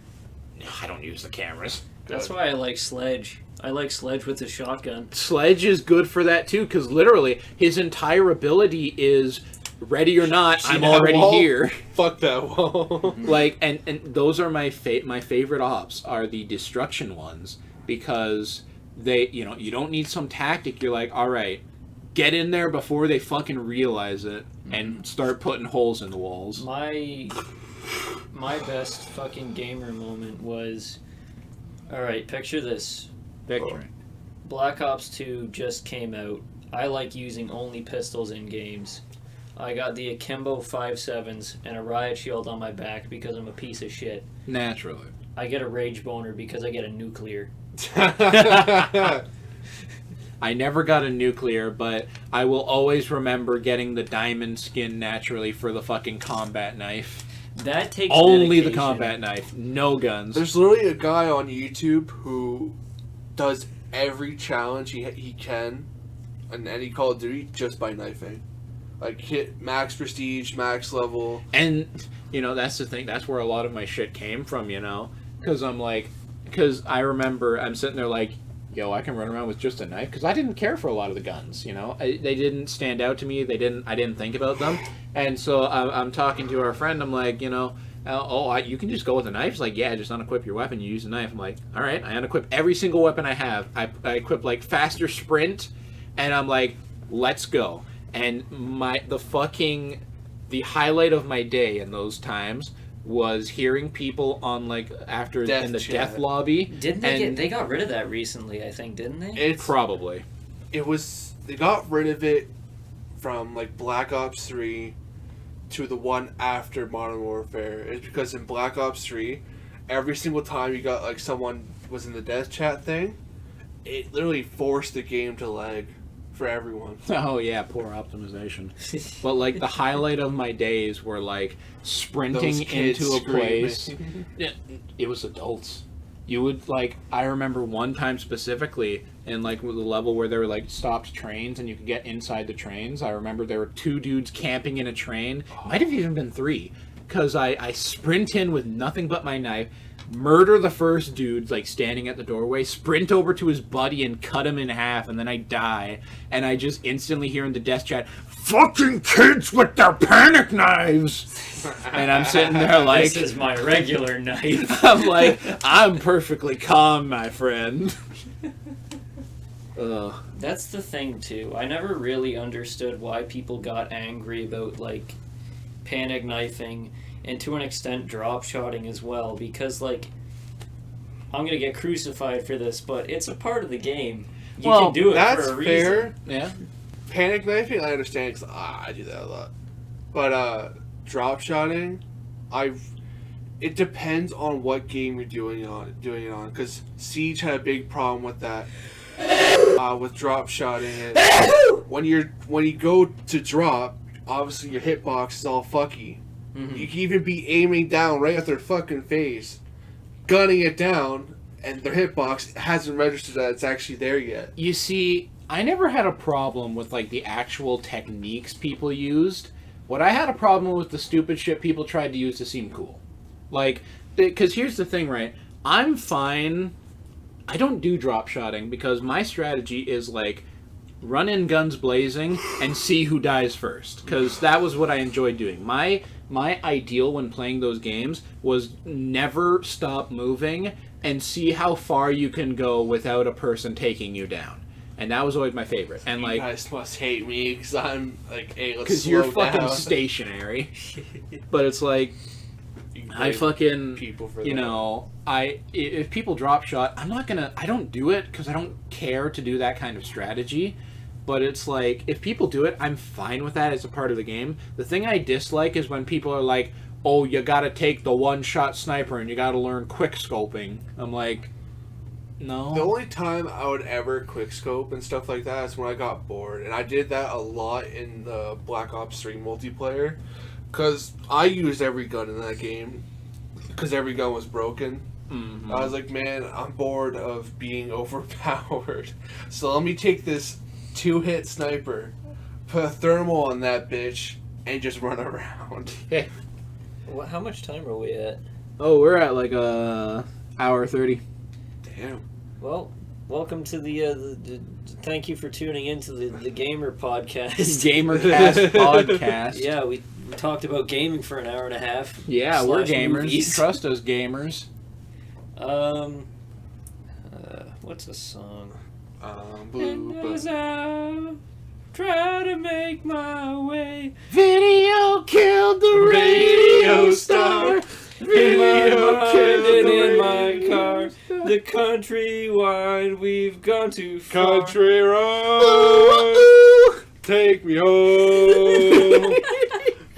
I don't use the cameras. That's why I like Sledge. I like Sledge with the shotgun. Sledge is good for that, too, because literally, his entire ability is, ready or not, See I'm that already wall? here. Fuck that wall. Like, and those are my favorite ops, are the destruction ones, because they, you know, you don't need some tactic. You're like, all right, get in there before they fucking realize it and start putting holes in the walls. My best fucking gamer moment was, all right, picture this. Victory. Black Ops 2 just came out. I like using only pistols in games. I got the Akimbo 5.7s and a riot shield on my back because I'm a piece of shit. Naturally. I get a rage boner because I get a nuclear. I never got a nuclear, but I will always remember getting the diamond skin naturally for the fucking combat knife. That takes Only the dedication. combat knife, no guns. There's literally a guy on YouTube who does every challenge he can in any Call of Duty just by knifing. Like, hit max prestige, max level. And, you know, that's the thing. That's where a lot of my shit came from, you know? Because I remember I'm sitting there like, yo, I can run around with just a knife. Because I didn't care for a lot of the guns, you know? They didn't stand out to me. I didn't think about them. And so I'm talking to our friend. I'm like, you know, you can just go with a knife? He's like, yeah, just unequip your weapon. You use a knife. I'm like, all right, I unequip every single weapon I have. I equip, like, faster sprint. And I'm like, let's go. And the highlight of my day in those times was hearing people on like after Death in the chat. death lobby. Didn't they got rid of that recently, I think, didn't they? It's Probably. they got rid of it from like Black Ops 3 to the one after Modern Warfare. It's because in Black Ops 3, every single time you got like someone was in the death chat thing, it literally forced the game to lag for everyone. Oh yeah, poor optimization. But like the highlight of my days were like sprinting Those kids into a screaming. place. It was adults. You would like I remember one time specifically in like the level where there were like stopped trains and you could get inside the trains. I remember there were 2 dudes camping in a train. Might have even been 3. Because I sprint in with nothing but my knife, murder the first dude, like, standing at the doorway, sprint over to his buddy and cut him in half, and then I die. And I just instantly hear in the death chat, fucking kids with their panic knives! And I'm sitting there like... This is my regular knife. I'm like, I'm perfectly calm, my friend. Ugh. That's the thing, too. I never really understood why people got angry about, like, panic knifing and to an extent drop shotting as well, because like I'm gonna get crucified for this, but it's a part of the game. You can do it That's for a reason. fair. Yeah? Panic knifing, I understand because I do that a lot. But drop shotting, it depends on what game you're doing it on. Because Siege had a big problem with that. With drop shotting it. When you go to drop, obviously your hitbox is all fucky. Mhm. You can even be aiming down right at their fucking face, gunning it down, and their hitbox hasn't registered that it's actually there yet. You see, I never had a problem with like the actual techniques people used. What I had a problem with the stupid shit people tried to use to seem cool. Like, because here's the thing, right? I'm fine. I don't do drop shotting because my strategy is like run in guns blazing and see who dies first, because that was what I enjoyed doing. My ideal when playing those games was never stop moving and see how far you can go without a person taking you down, and that was always my favorite. And You like, guys must hate me because I'm like, hey, let's because slow you're down. fucking stationary. But it's like, I fucking, people for you that. know, if people drop shot, I don't do it because I don't care to do that kind of strategy. But it's like, if people do it, I'm fine with that as a part of the game. The thing I dislike is when people are like, oh, you gotta take the one-shot sniper and you gotta learn quick scoping. I'm like, no. The only time I would ever quickscope and stuff like that is when I got bored. And I did that a lot in the Black Ops 3 multiplayer. Because I used every gun in that game. Because every gun was broken. Mhm. I was like, man, I'm bored of being overpowered. So let me take this 2-hit sniper, put a thermal on that bitch, and just run around. How much time are we at? Oh, we're at like hour 30. Damn. Well, welcome to the thank you for tuning into the Gamer Podcast. Gamercast podcast. Yeah, we talked about gaming for an hour and a half. Yeah, we're Slash gamers. movies. Trust us, gamers. What's a song? Blue, And as I try to make my way, Video killed the radio star. in my Video mind killed and the in my radio car, star. the countrywide, we've gone too far. Country road, Ooh, ooh. take me home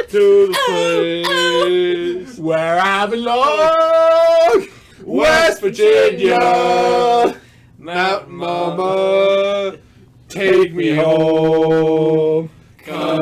to the place. Where I belong, West Virginia, Mount Mama, take me home. Come